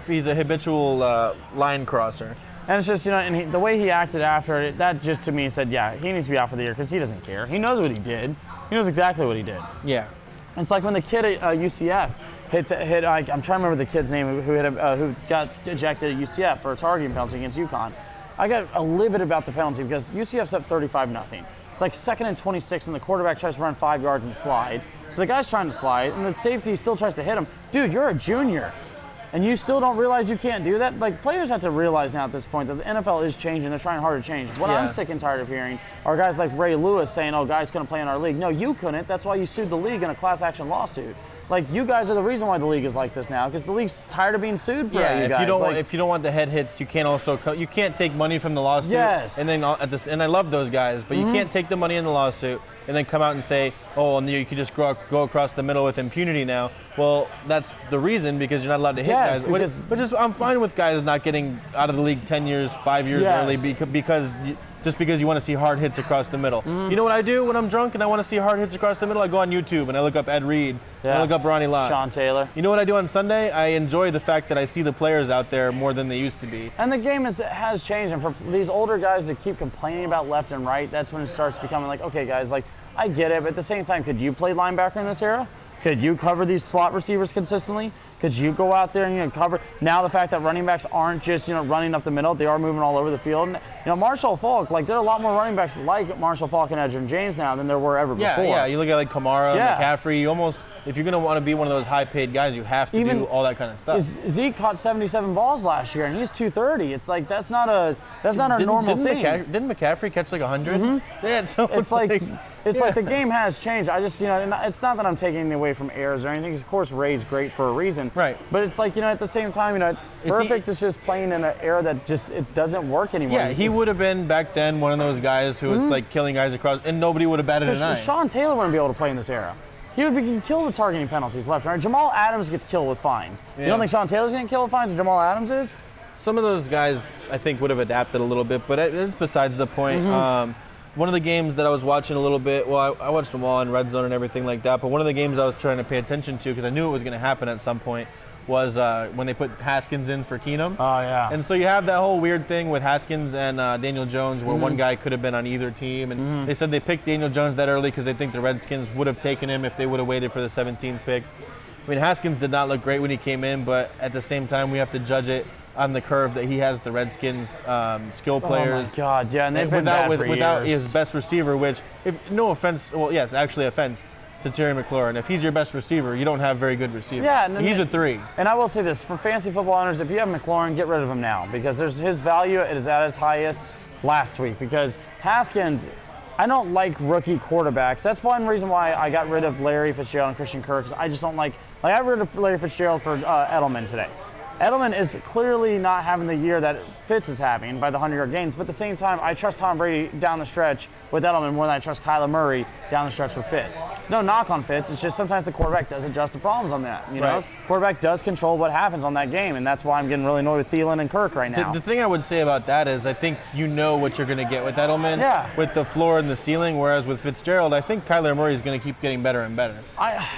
He's a habitual line crosser.
And it's just, and the way he acted after it, that just to me said, yeah, he needs to be out for the year because he doesn't care. He knows what he did. He knows exactly what he did.
Yeah.
And it's like when the kid at UCF hit. I'm trying to remember the kid's name who got ejected at UCF for a targeting penalty against UConn. I got livid about the penalty because UCF's up 35-0. It's like 2nd and 26, and the quarterback tries to run 5 yards and slide. So the guy's trying to slide, and the safety still tries to hit him. Dude, you're a junior. And you still don't realize you can't do that? Like, players have to realize now at this point that the NFL is changing. They're trying hard to change. What I'm sick and tired of hearing are guys like Ray Lewis saying, oh, guys couldn't play in our league. No, you couldn't. That's why you sued the league in a class action lawsuit. Like, you guys are the reason why the league is like this now, because the league's tired of being sued for you guys.
If you don't want the head hits, you can't take money from the lawsuit.
Yes.
And then and I love those guys, but you can't take the money in the lawsuit and then come out and say, oh, and you can just go across the middle with impunity now. Well, that's the reason, because you're not allowed to hit guys. But I'm fine with guys not getting out of the league 10 years, 5 years early because you want to see hard hits across the middle. You know what I do when I'm drunk and I want to see hard hits across the middle? I go on YouTube and I look up Ed Reed. And I look up Ronnie Lott.
Sean Taylor.
You know what I do on Sunday? I enjoy the fact that I see the players out there more than they used to be.
And the game has changed. And for these older guys to keep complaining about left and right, that's when it starts becoming like, okay, guys, like, I get it, but at the same time, could you play linebacker in this era? Could you cover these slot receivers consistently? Could you go out there and cover? Now the fact that running backs aren't just running up the middle, they are moving all over the field. And, Marshall Faulk, like, there are a lot more running backs like Marshall Faulk and Edgerrin James now than there were ever before.
Yeah, you look at like Kamara, McCaffrey. You almost, if you're going to want to be one of those high-paid guys, you have to do all that kind of stuff.
Zeke caught 77 balls last year, and he's 230. It's like that's not a normal thing.
Didn't McCaffrey catch like 100?
Mm-hmm.
Yeah, so
it's like the game has changed. I just it's not that I'm taking anything away from errors or anything. Of course, Ray's great for a reason.
Right.
But it's like at the same time, Perfect is just playing in an era that just it doesn't work anymore.
Yeah, he would have been back then one of those guys who it's like killing guys across, and nobody would have batted an eye.
Sean Taylor wouldn't be able to play in this era. He would be killed with targeting penalties left and right. Jamal Adams gets killed with fines. Yeah. You don't think Sean Taylor's getting killed with fines, and Jamal Adams is?
Some of those guys, I think, would have adapted a little bit, but it's besides the point. One of the games that I was watching a little bit, well, I watched them all in Red Zone and everything like that, but one of the games I was trying to pay attention to, because I knew it was going to happen at some point, was when they put Haskins in for Keenum.
Oh, yeah.
And so you have that whole weird thing with Haskins and Daniel Jones where one guy could have been on either team. And they said they picked Daniel Jones that early because they think the Redskins would have taken him if they would have waited for the 17th pick. I mean, Haskins did not look great when he came in, but at the same time, we have to judge it on the curve that he has the Redskins skill players.
Oh, my God, yeah, and they've been bad for
without
years.
his best receiver, which, no offense, well, yes, actually offense to Terry McLaurin. If he's your best receiver, you don't have very good receivers.
Yeah,
he's a 3.
And I will say this, for fantasy football owners, if you have McLaurin, get rid of him now, because his value is at its highest last week, because Haskins, I don't like rookie quarterbacks. That's one reason why I got rid of Larry Fitzgerald and Christian Kirk, because I just don't like I got rid of Larry Fitzgerald for Edelman today. Edelman is clearly not having the year that Fitz is having by the 100-yard gains, but at the same time, I trust Tom Brady down the stretch with Edelman more than I trust Kyler Murray down the stretch with Fitz. There's no knock on Fitz. It's just sometimes the quarterback does adjust the problems on that. You know, quarterback does control what happens on that game, and that's why I'm getting really annoyed with Thielen and Kirk right now.
The thing I would say about that is I think you know what you're going to get with Edelman, with the floor and the ceiling, whereas with Fitzgerald, I think Kyler Murray is going to keep getting better and better.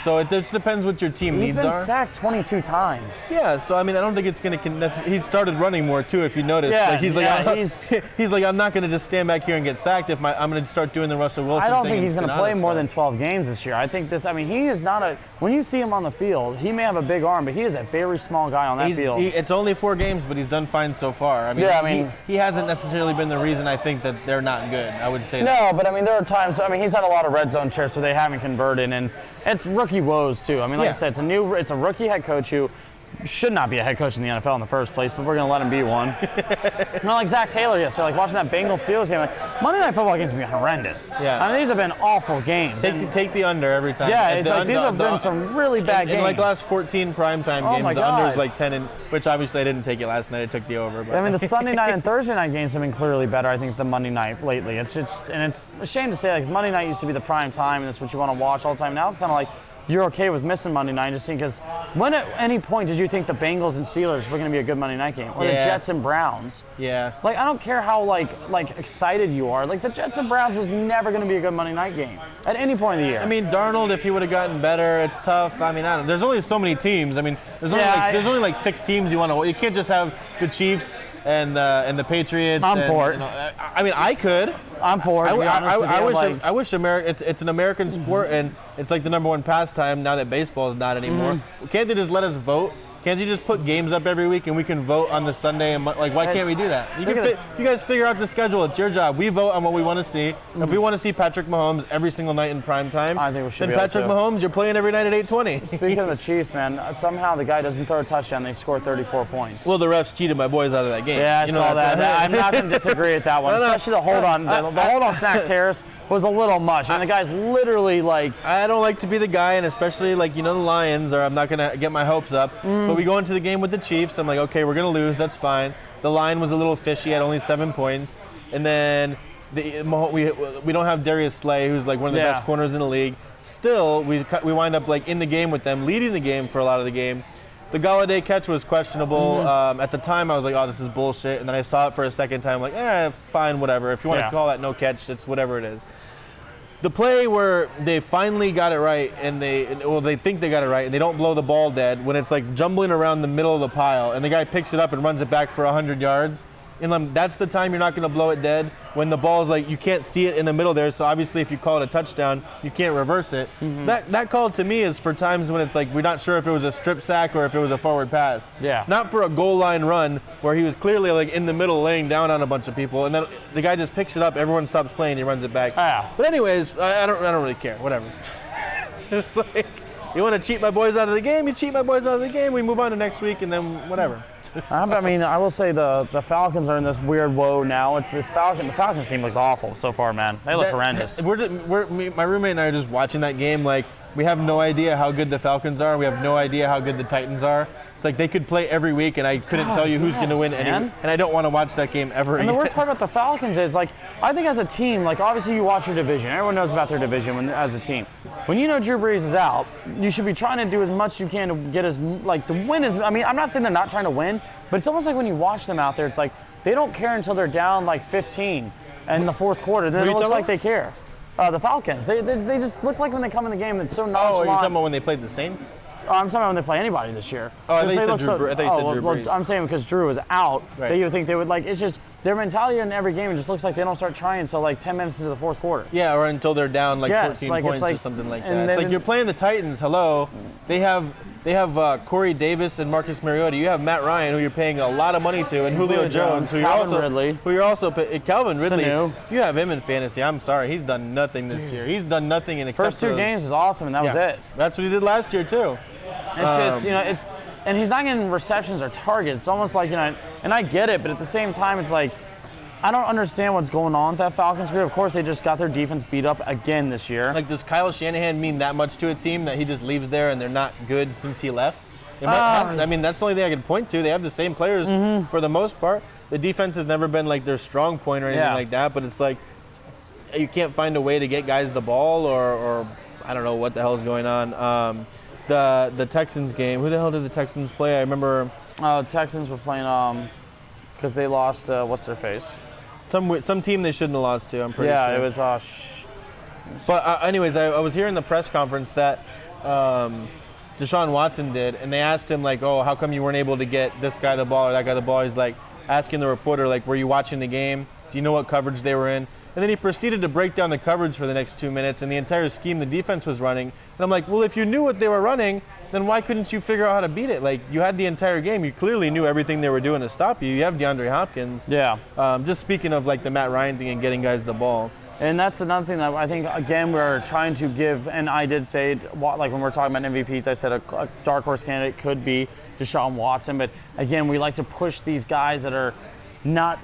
So it just depends what your team needs are.
He's been sacked 22 times.
Yeah, so I mean, I don't think it's going to. He's started running more too. If you notice, he's like, I'm not going to just stand back here and get sacked. If I'm going to start doing the Russell Wilson thing.
I don't think he's going to play more than 12 games this year. I think this. I mean, he is not a. When you see him on the field, he may have a big arm, but he is a very small guy on that field.
It's only 4 games, but he's done fine so far. I mean, he hasn't necessarily been the reason I think that they're not good. I would say that.
No, but I mean, there are times. I mean, he's had a lot of red zone trips where they haven't converted, and it's rookie woes too. I mean, like I said, it's a rookie head coach who should not be a head coach in the NFL in the first place, but we're going to let him be one. Not like Zach Taylor yesterday, like watching that Bengals Steelers game. Like, Monday Night Football games have been horrendous. Yeah. I mean, these have been awful games.
Take the under every time.
Yeah, it's like these have been some really bad games.
In like the last 14 primetime games, the under is like 10, which obviously I didn't take it last night. I took the over. But.
I mean, the Sunday night and Thursday night games have been clearly better, I think, than Monday night lately. It's just, and it's a shame to say that because Monday night used to be the prime time, and that's what you want to watch all the time. Now it's kind of like, you're okay with missing Monday night, just because when at any point did you think the Bengals and Steelers were going to be a good Monday night game? Or the Jets and Browns?
Yeah.
Like, I don't care how like excited you are. Like, the Jets and Browns was never going to be a good Monday night game at any point of the year.
I mean, Darnold, if he would have gotten better, it's tough. I mean, there's only so many teams. I mean, there's only like 6 teams you want to. You can't just have the Chiefs and the Patriots.
I'm for it.
I mean, I could.
I'm for it.
I wish America. It's an American sport, and it's like the number 1 pastime now that baseball is not anymore. Can't they just let us vote? Can't you just put games up every week and we can vote on the Sunday? And like, why can't we do that? You guys figure out the schedule. It's your job. We vote on what we want to see. If we want to see Patrick Mahomes every single night in prime time,
I think we should.
Then Patrick Mahomes, you're playing every night at 8:20.
Speaking of the Chiefs, man, somehow the guy doesn't throw a touchdown. They score 34 points.
Well, the refs cheated my boys out of that game.
Yeah, I saw that. I'm not going to disagree with that one. Especially the hold on. The hold on Snacks Harris was a little much. I mean, the guy's literally like.
I don't like to be the guy, and especially like the Lions, or I'm not going to get my hopes up. But we go into the game with the Chiefs. I'm like, okay, we're going to lose. That's fine. The line was a little fishy at only 7 points. And then we don't have Darius Slay, who's like one of the best corners in the league. Still, we wind up like in the game with them, leading the game for a lot of the game. The Galladay catch was questionable. At the time, I was like, oh, this is bullshit. And then I saw it for a second time, like, fine, whatever. If you want to call that no catch, it's whatever it is. The play where they finally got it right, and they think they got it right, and they don't blow the ball dead when it's like jumbling around the middle of the pile, and the guy picks it up and runs it back for 100 yards. And that's the time you're not going to blow it dead, when the ball's like you can't see it in the middle there. So obviously, if you call it a touchdown, you can't reverse it. That call to me is for times when it's like we're not sure if it was a strip sack or if it was a forward pass.
Yeah.
Not for a goal line run where he was clearly like in the middle, laying down on a bunch of people, and then the guy just picks it up. Everyone stops playing. He runs it back. But anyways, I don't really care. Whatever. It's like, you want to cheat my boys out of the game? You cheat my boys out of the game. We move on to next week, and then whatever.
I mean, I will say the Falcons are in this weird woe now. The Falcons team looks awful so far, man. They look horrendous.
My roommate and I are just watching that game. Like, we have no idea how good the Falcons are. We have no idea how good the Titans are. It's like they could play every week, and I couldn't tell you who's going to win any. And I don't want to watch that game ever again.
And the worst part about the Falcons is, like, I think as a team, like, obviously you watch your division. Everyone knows about their division as a team. When you know Drew Brees is out, you should be trying to do as much as you can to get to win as. I mean, I'm not saying they're not trying to win, but it's almost like when you watch them out there, it's like they don't care until they're down like 15 in the fourth quarter. Then it looks like they care. The Falcons, they just look like when they come in the game, it's so nonchalant.
Oh, are you talking about when they played the Saints?
I'm talking about when they play anybody this year.
Oh, I thought you said Drew Brees.
I'm saying because Drew is out, that you would think they would, like, it's just their mentality in every game. It just looks like they don't start trying until like 10 minutes into the fourth quarter.
Yeah, or until they're down like 14 points or something like that. It's like you're playing the Titans. Hello, they have Corey Davis and Marcus Mariota. You have Matt Ryan, who you're paying a lot of money to, and Julio Jones, who you're also Calvin Ridley.
Sanu.
If you have him in fantasy, I'm sorry, he's done nothing this year. He's done nothing in except
first 2 games was awesome, and that was it.
That's what he did last year too.
It's just, and he's not getting receptions or targets. It's almost like, and I get it, but at the same time, it's like, I don't understand what's going on with that Falcons group. Of course, they just got their defense beat up again this year.
Like, does Kyle Shanahan mean that much to a team that he just leaves there and they're not good since he left? I mean, that's the only thing I can point to. They have the same players for the most part. The defense has never been like their strong point or anything like that, but it's like you can't find a way to get guys the ball or I don't know what the hell is going on. The Texans game, who the hell did the Texans play? I remember.
Texans were playing because they lost, what's their face?
Some team they shouldn't have lost to, I'm pretty sure.
Yeah, it was.
But anyways, I was hearing the press conference that Deshaun Watson did, and they asked him, like, oh, how come you weren't able to get this guy the ball or that guy the ball? He's like, asking the reporter, like, were you watching the game? Do you know what coverage they were in? And then he proceeded to break down the coverage for the next 2 minutes and the entire scheme the defense was running. And I'm like, well, if you knew what they were running, then why couldn't you figure out how to beat it? Like, you had the entire game. You clearly knew everything they were doing to stop you. You have DeAndre Hopkins.
Yeah.
Just speaking of, like, the Matt Ryan thing and getting guys the ball.
And that's another thing that I think, again, we're trying to give, and I did say, like when we're talking about MVPs, I said a dark horse candidate could be Deshaun Watson. But, again, we like to push these guys that are not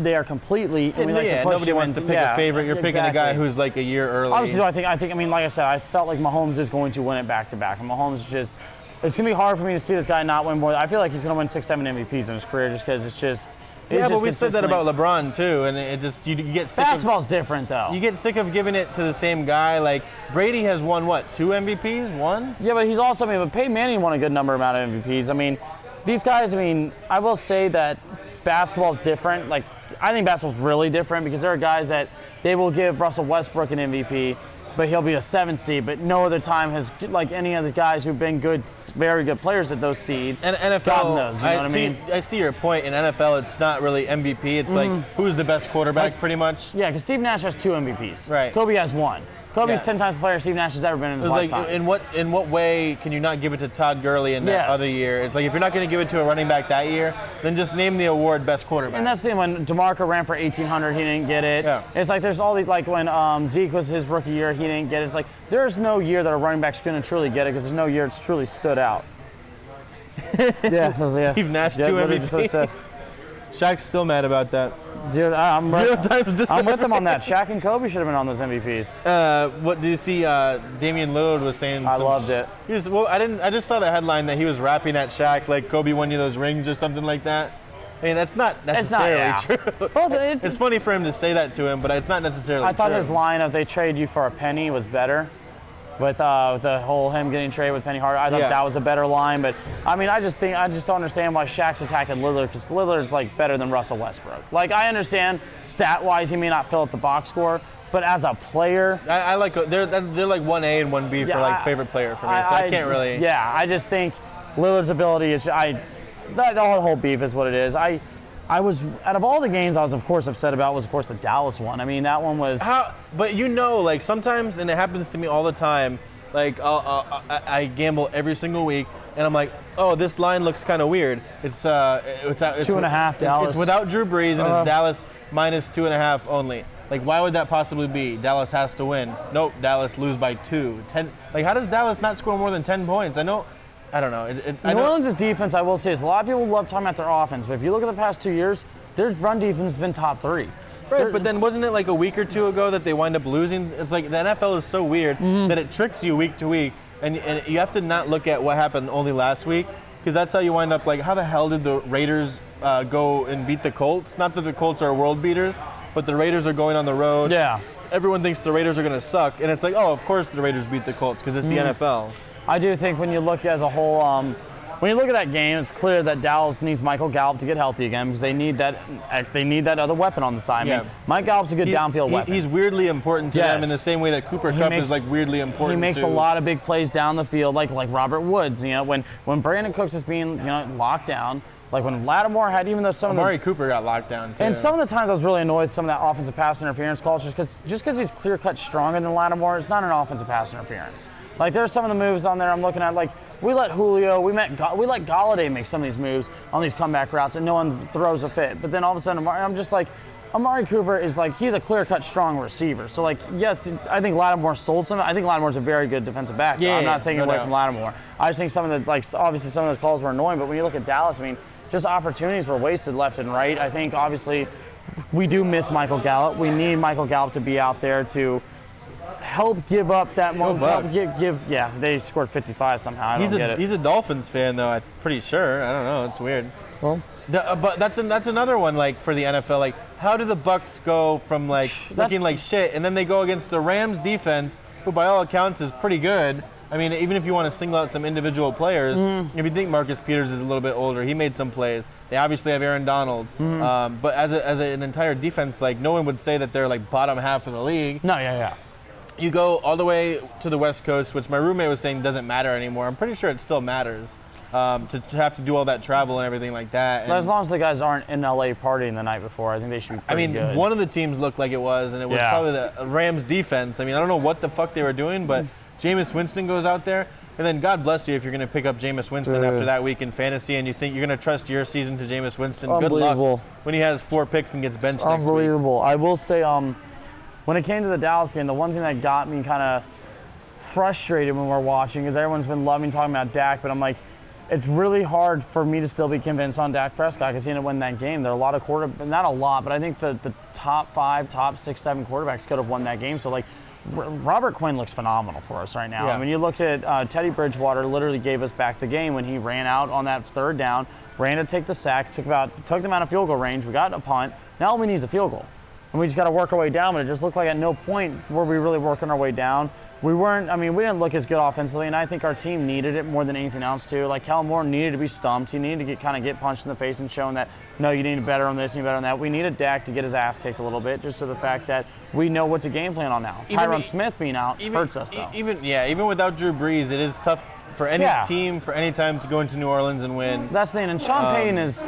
there completely. And we like to push
nobody wants to pick a favorite. You're picking a guy who's like a year early.
Obviously, I mean, like I said, I felt like Mahomes is going to win it back-to-back. And Mahomes just, it's going to be hard for me to see this guy not win more. I feel like he's going to win 6-7 MVPs in his career just because it's just.
Yeah, but we said that about LeBron too, and it just you get sick.
Basketball's different though.
You get sick of giving it to the same guy. Like Brady has won what, 2 MVPs? 1?
Yeah, but he's also, but Peyton Manning won a good number amount of MVPs. I mean, these guys. I mean, I will say that basketball's different. Like I think basketball's really different because there are guys that they will give Russell Westbrook an MVP, but he'll be a 7 seed. But no other time has like any other guys who've been good. Very good players at those seeds.
And NFL,
gotten those, you know what I mean?
I see your point. In NFL, it's not really MVP. It's like who's the best quarterbacks, pretty much.
Yeah, because Steve Nash has 2 MVPs.
Right.
Kobe has 1. Kobe's 10 times the player Steve Nash has ever been in his lifetime.
Like, in what way can you not give it to Todd Gurley in that other year? It's like if you're not going to give it to a running back that year, then just name the award best quarterback.
And that's the thing. When DeMarco ran for 1,800, he didn't get it.
Yeah.
It's like there's all these, like when Zeke was his rookie year, he didn't get it. It's like there's no year that a running back's going to truly get it because there's no year it's truly stood out.
Steve Nash, 2 MVPs. Shaq's still mad about that.
Dude, I'm with him on that. Shaq and Kobe should have been on those MVPs.
What did you see? Damian Lillard was saying.
I loved it.
I just saw the headline that he was rapping at Shaq like Kobe won you those rings or something like that. I mean, that's not necessarily true. It's funny for him to say that to him, but it's not necessarily true.
I thought his line of "they trade you for a penny" was better. With the whole him getting traded with Penny Hardaway, I thought that was a better line. But I mean, I just don't understand why Shaq's attacking Lillard because Lillard's like better than Russell Westbrook. Like I understand stat-wise he may not fill out the box score, but as a player,
I like they're like 1A and 1B for like favorite player for me. So I can't really.
Yeah, I just think Lillard's ability is the whole beef is what it is. I was, out of all the games I was, of course, upset about was, of course, the Dallas one. I mean, that one was...
But like, sometimes, and it happens to me all the time, like, I gamble every single week, and I'm like, oh, this line looks kind of weird. It's
2.5 Dallas.
It's without Drew Brees, and it's Dallas minus 2.5 only. Like, why would that possibly be? Dallas has to win. Nope, Dallas lose by 2. 10. Like, how does Dallas not score more than 10 points? I don't know.
New Orleans' defense, I will say, is a lot of people love talking about their offense, but if you look at the past 2 years, their run defense has been top 3.
Right, but then wasn't it like a week or 2 ago that they wind up losing? It's like the NFL is so weird that it tricks you week to week, and you have to not look at what happened only last week, because that's how you wind up like, how the hell did the Raiders go and beat the Colts? Not that the Colts are world beaters, but the Raiders are going on the road.
Yeah.
Everyone thinks the Raiders are going to suck, and it's like, oh, of course the Raiders beat the Colts, because it's the NFL.
I do think when you look as a whole, when you look at that game, it's clear that Dallas needs Michael Gallup to get healthy again because they need that other weapon on the side.
Yeah.
I mean, Mike Gallup's a good downfield weapon.
He's weirdly important to them in the same way that Cooper Kupp is like weirdly important.
He makes a lot of big plays down the field, like Robert Woods. You know, when Brandon Cooks is being locked down. Like when Lattimore had, even though
Amari Cooper got locked down too.
And some of the times I was really annoyed with some of that offensive pass interference calls just because he's clear-cut stronger than Lattimore, it's not an offensive pass interference. Like there's some of the moves on there I'm looking at, like we let Galladay make some of these moves on these comeback routes and no one throws a fit. But then all of a sudden I'm just like, Amari Cooper is like, he's a clear-cut strong receiver. So like, yes, I think Lattimore sold some. I think Lattimore's a very good defensive back. Yeah, I'm not taking away from Lattimore. I just think some of the, obviously some of those calls were annoying, but when you look at Dallas, I mean, just opportunities were wasted left and right. I think obviously we do miss Michael Gallup. We need Michael Gallup to be out there to help give up that moment.
Bucks.
Yeah, they scored 55 somehow. I don't get it.
He's a Dolphins fan, though. I'm pretty sure. I don't know. It's weird.
Well,
but that's another one, like, for the NFL. Like, how do the Bucks go from, like, looking like shit, and then they go against the Rams defense, who by all accounts is pretty good. I mean, even if you want to single out some individual players, if you think Marcus Peters is a little bit older, he made some plays. They obviously have Aaron Donald. But as an entire defense, like, no one would say that they're, like, bottom half of the league.
No, yeah.
You go all the way to the West Coast, which my roommate was saying doesn't matter anymore. I'm pretty sure it still matters to have to do all that travel and everything like that.
But as long as the guys aren't in LA partying the night before, I think they should be pretty good.
One of the teams looked like it was, and it was probably the Rams defense. I mean, I don't know what the fuck they were doing, but Jameis Winston goes out there, and then God bless you if you're going to pick up Jameis Winston after that week in fantasy, and you think you're going to trust your season to Jameis Winston. Good luck when he has 4 picks and gets benched next week.
Unbelievable. I will say, when it came to the Dallas game, the one thing that got me kind of frustrated when we're watching is everyone's been loving talking about Dak, but I'm like, it's really hard for me to still be convinced on Dak Prescott because he didn't win that game. There are a lot of not a lot, but I think the top 5, top 6, 7 quarterbacks could have won that game. So, like, Robert Quinn looks phenomenal for us right now. I mean, you look at Teddy Bridgewater literally gave us back the game when he ran out on that 3rd down, ran to take the sack, took them out of field goal range. We got a punt. Now all we need is a field goal. And we just got to work our way down, but it just looked like at no point were we really working our way down. We didn't look as good offensively, and I think our team needed it more than anything else, too. Like, Kellen Moore needed to be stumped. He needed to get punched in the face and shown that, no, you need better on this, you need better on that. We needed Dak to get his ass kicked a little bit, just so the fact that we know what to game plan on now. Tyron Smith being out hurts us, though.
Even without Drew Brees, it is tough for any team, for any time to go into New Orleans and win.
That's the thing. And Sean Payton is,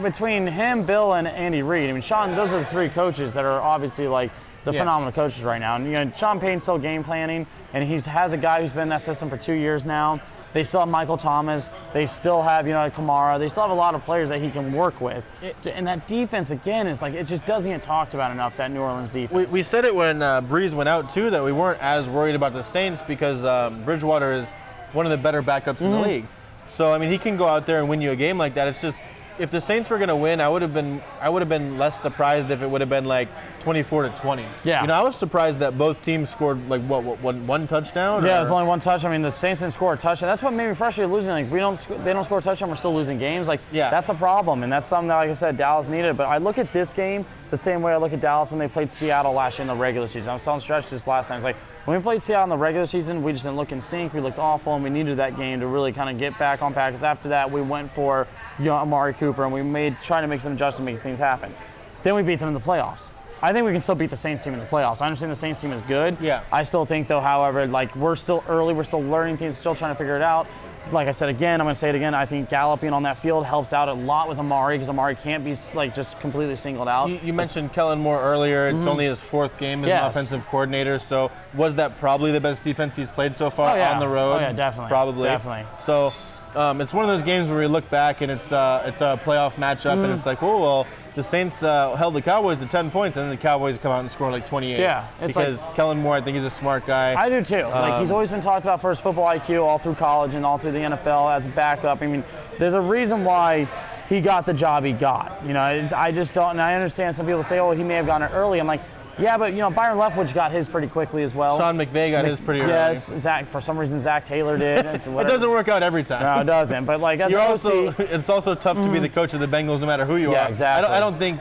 between him, Bill, and Andy Reid, Sean, those are the 3 coaches that are obviously, like, the phenomenal coaches right now. And, Sean Payton's still game planning, and he has a guy who's been in that system for 2 years now. They still have Michael Thomas. They still have, Kamara. They still have a lot of players that he can work with. And that defense, again, is like, it just doesn't get talked about enough, that New Orleans defense.
We said it when Breeze went out, too, that we weren't as worried about the Saints because Bridgewater is one of the better backups in the league. So, he can go out there and win you a game like that. It's just, if the Saints were going to win, I would have been less surprised if it would have been like 24-20.
Yeah.
I was surprised that both teams scored like one touchdown.
Yeah, it was only one touchdown. The Saints didn't score a touchdown. That's what made me frustrated losing. Like, they don't score a touchdown, we're still losing games. Like, that's a problem, and that's something that, like I said, Dallas needed. But I look at this game the same way I look at Dallas when they played Seattle last year in the regular season. I was telling Stretch this last time. It's like, when we played Seattle in the regular season, we just didn't look in sync. We looked awful, and we needed that game to really kind of get back on pack. Because after that, we went for Amari Cooper, and we tried to make some adjustments, make things happen. Then we beat them in the playoffs. I think we can still beat the Saints team in the playoffs. I understand the Saints team is good.
Yeah.
I still think, though, however, like, we're still early. We're still learning things, still trying to figure it out. Like I said again, I'm going to say it again, I think Gallup being on that field helps out a lot with Amari because Amari can't be, like, just completely singled out.
You mentioned Kellen Moore earlier. It's only his 4th game as an offensive coordinator. So was that probably the best defense he's played so far on the road?
Oh, yeah, definitely.
Probably.
Definitely.
So it's one of those games where we look back and it's a playoff matchup and it's like, oh, well, the Saints held the Cowboys to 10 points, and then the Cowboys come out and score like 28.
Yeah.
Because Kellen Moore, I think he's a smart guy.
I do too. He's always been talked about for his football IQ all through college and all through the NFL as a backup. There's a reason why he got the job he got. I just don't, and I understand some people say, oh, he may have gotten it early. I'm like, yeah, but Byron Leftwich got his pretty quickly as well.
Sean McVay got his pretty early.
Yes, for some reason Zach Taylor did.
It doesn't work out every time.
No, it doesn't. But like as
it's also tough to be the coach of the Bengals no matter who you are.
Yeah, exactly.
I don't think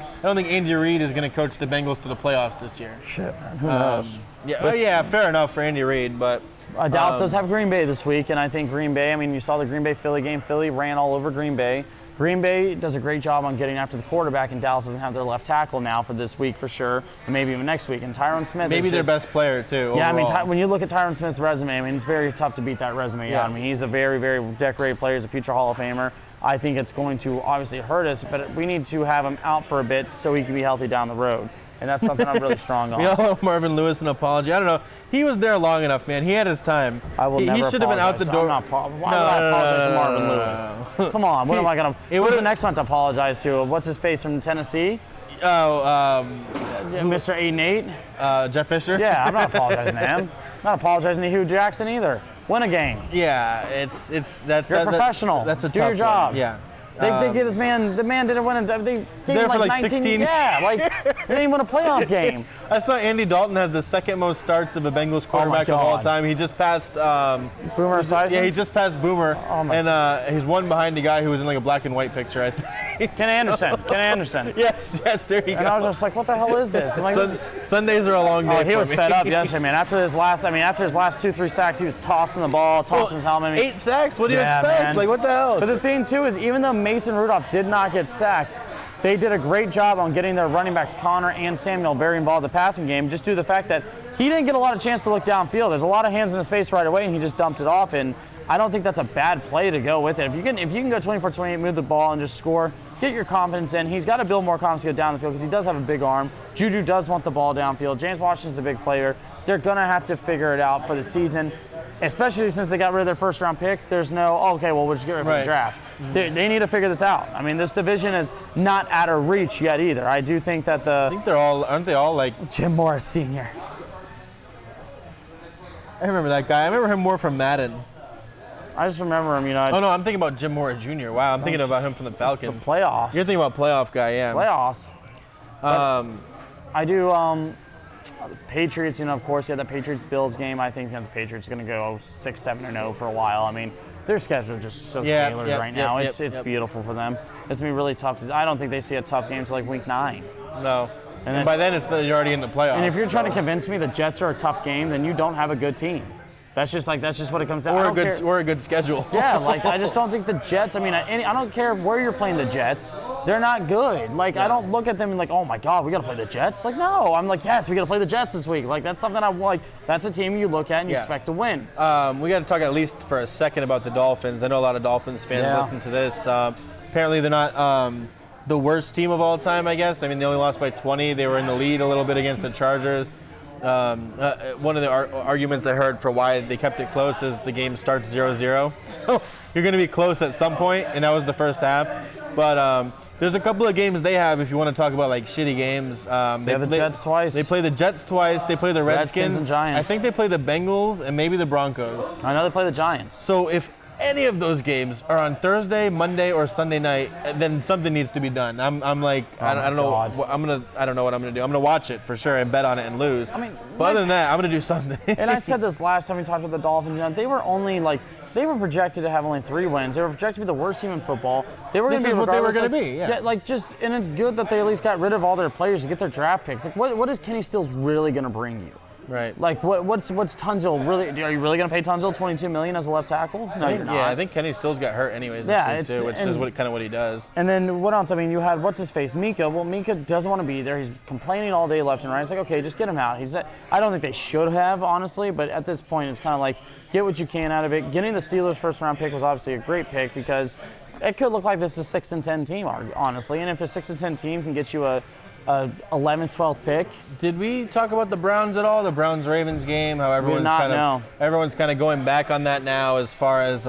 Andy Reid is going to coach the Bengals to the playoffs this year.
Shit, man. Who knows?
Yeah, fair enough for Andy Reid, but
Dallas does have Green Bay this week, and I think Green Bay. You saw the Green Bay Philly game. Philly ran all over Green Bay. Green Bay does a great job on getting after the quarterback, and Dallas doesn't have their left tackle now for this week for sure, and maybe even next week. And Tyron Smith
maybe their best player too.
Yeah,
overall.
When you look at Tyron Smith's resume, it's very tough to beat that resume out. He's a very, very decorated player. He's a future Hall of Famer. I think it's going to obviously hurt us, but we need to have him out for a bit so he can be healthy down the road. And that's something I'm really strong on.
We all owe Marvin Lewis an apology. I don't know. He was there long enough, man. He had his time.
I will never
He should have been out the door.
Why would I apologize to Marvin Lewis? Come on. What am I going to... Who's the next one to apologize to? What's his face from Tennessee? Mr. 8-8?
Jeff Fisher?
Yeah, I'm not apologizing to him. I'm not apologizing to Hugh Jackson either. Win a game.
Yeah, that's
You're a professional.
That's a
Do
tough
your job.
one. Yeah.
They get this man. The man didn't win. They gave
there
him
for
like
like
19.
16.
Yeah, like they didn't even win a playoff game.
I saw Andy Dalton has the second most starts of a Bengals quarterback of all time. He just passed
Boomer Esiason?
Yeah, he just passed Boomer,
and
he's one behind the guy who was in like a black and white picture, I think.
Ken Anderson.
Yes, there you go.
And I was just like, what the hell is this? And like,
Sundays are a long day.
Oh, he
for
was
me.
fed up yesterday, man. After his last 2-3 sacks, he was tossing the ball, tossing his helmet.
8 sacks? What do you expect?
Man.
Like, what the hell?
But the thing, too, is even though Mason Rudolph did not get sacked, they did a great job on getting their running backs, Connor and Samuel, very involved in the passing game, just due to the fact that he didn't get a lot of chance to look downfield. There's a lot of hands in his face right away, and he just dumped it off. And I don't think that's a bad play to go with it. If you can go 24-28, move the ball, and just score, get your confidence in. He's got to build more confidence to go down the field because he does have a big arm. Juju does want the ball downfield. James Washington's a big player. They're going to have to figure it out for the season, especially since they got rid of their first-round pick. There's no, we'll just get rid of the draft. They need to figure this out. I mean, this division is not out of reach yet either. I do think that
I think aren't they all like
Jim Morris Sr.
I remember that guy. I remember him more from Madden.
I just remember him,
Oh no, I'm thinking about Jim Morris Jr. Wow, I'm thinking about him from the Falcons.
The playoffs.
You're thinking about playoff guy, yeah.
Playoffs. I do. The Patriots, of course, you had the Patriots-Bills game. I think the Patriots are going to go 6-7-0 for a while. I mean, their schedule is just so tailored right now. It's beautiful for them. It's going to be really tough. I don't think they see a tough game until like week 9.
No. And by then, you're already in the playoffs.
And if you're trying to convince me the Jets are a tough game, then you don't have a good team. That's just what it comes down to.
Or a good schedule.
Yeah, I just don't think the Jets, I don't care where you're playing the Jets. They're not good. I don't look at them and oh my God, we got to play the Jets. No, I'm yes, we got to play the Jets this week. That's something I like. That's a team you look at and you expect to win.
We got to talk at least for a second about the Dolphins. I know a lot of Dolphins fans listen to this. Apparently they're not the worst team of all time, I guess. They only lost by 20. They were in the lead a little bit against the Chargers. One of the arguments I heard for why they kept it close is the game starts 0-0. So you're going to be close at some point, and that was the first half. But there's a couple of games they have if you want to talk about shitty games.
They have the Jets twice.
They play the Jets twice. They play the Redskins
and Giants.
I think they play the Bengals and maybe the Broncos.
I know they play the Giants.
So if any of those games are on Thursday, Monday, or Sunday night, then something needs to be done. I don't know. I don't know what I'm gonna do. I'm gonna watch it for sure and bet on it and lose. But other than that, I'm gonna do something.
And I said this last time we talked about the Dolphins. They were only they were projected to have only 3 wins. They were projected to be the worst team in football. They were going to be
what they were going to be. Yeah.
And it's good that they at least got rid of all their players to get their draft picks. What is Kenny Stills really going to bring you?
Right.
What's Tunsil really? Are you really going to pay Tunsil $22 million as a left tackle? No, you're not.
Yeah, I think Kenny Stills got hurt anyways this week too, which is kind of what he does.
And then what else? You had what's his face, Mika. Well, Mika doesn't want to be there. He's complaining all day left and right. It's okay, just get him out. I don't think they should have, honestly, but at this point, it's kind of get what you can out of it. Getting the Steelers' first-round pick was obviously a great pick because it could look like this is a 6-10 team, honestly. And if a 6-10 team can get you a 11th, 12th pick.
Did we talk about the Browns at all? The Browns-Ravens game? How everyone's kind of going back on that now as far as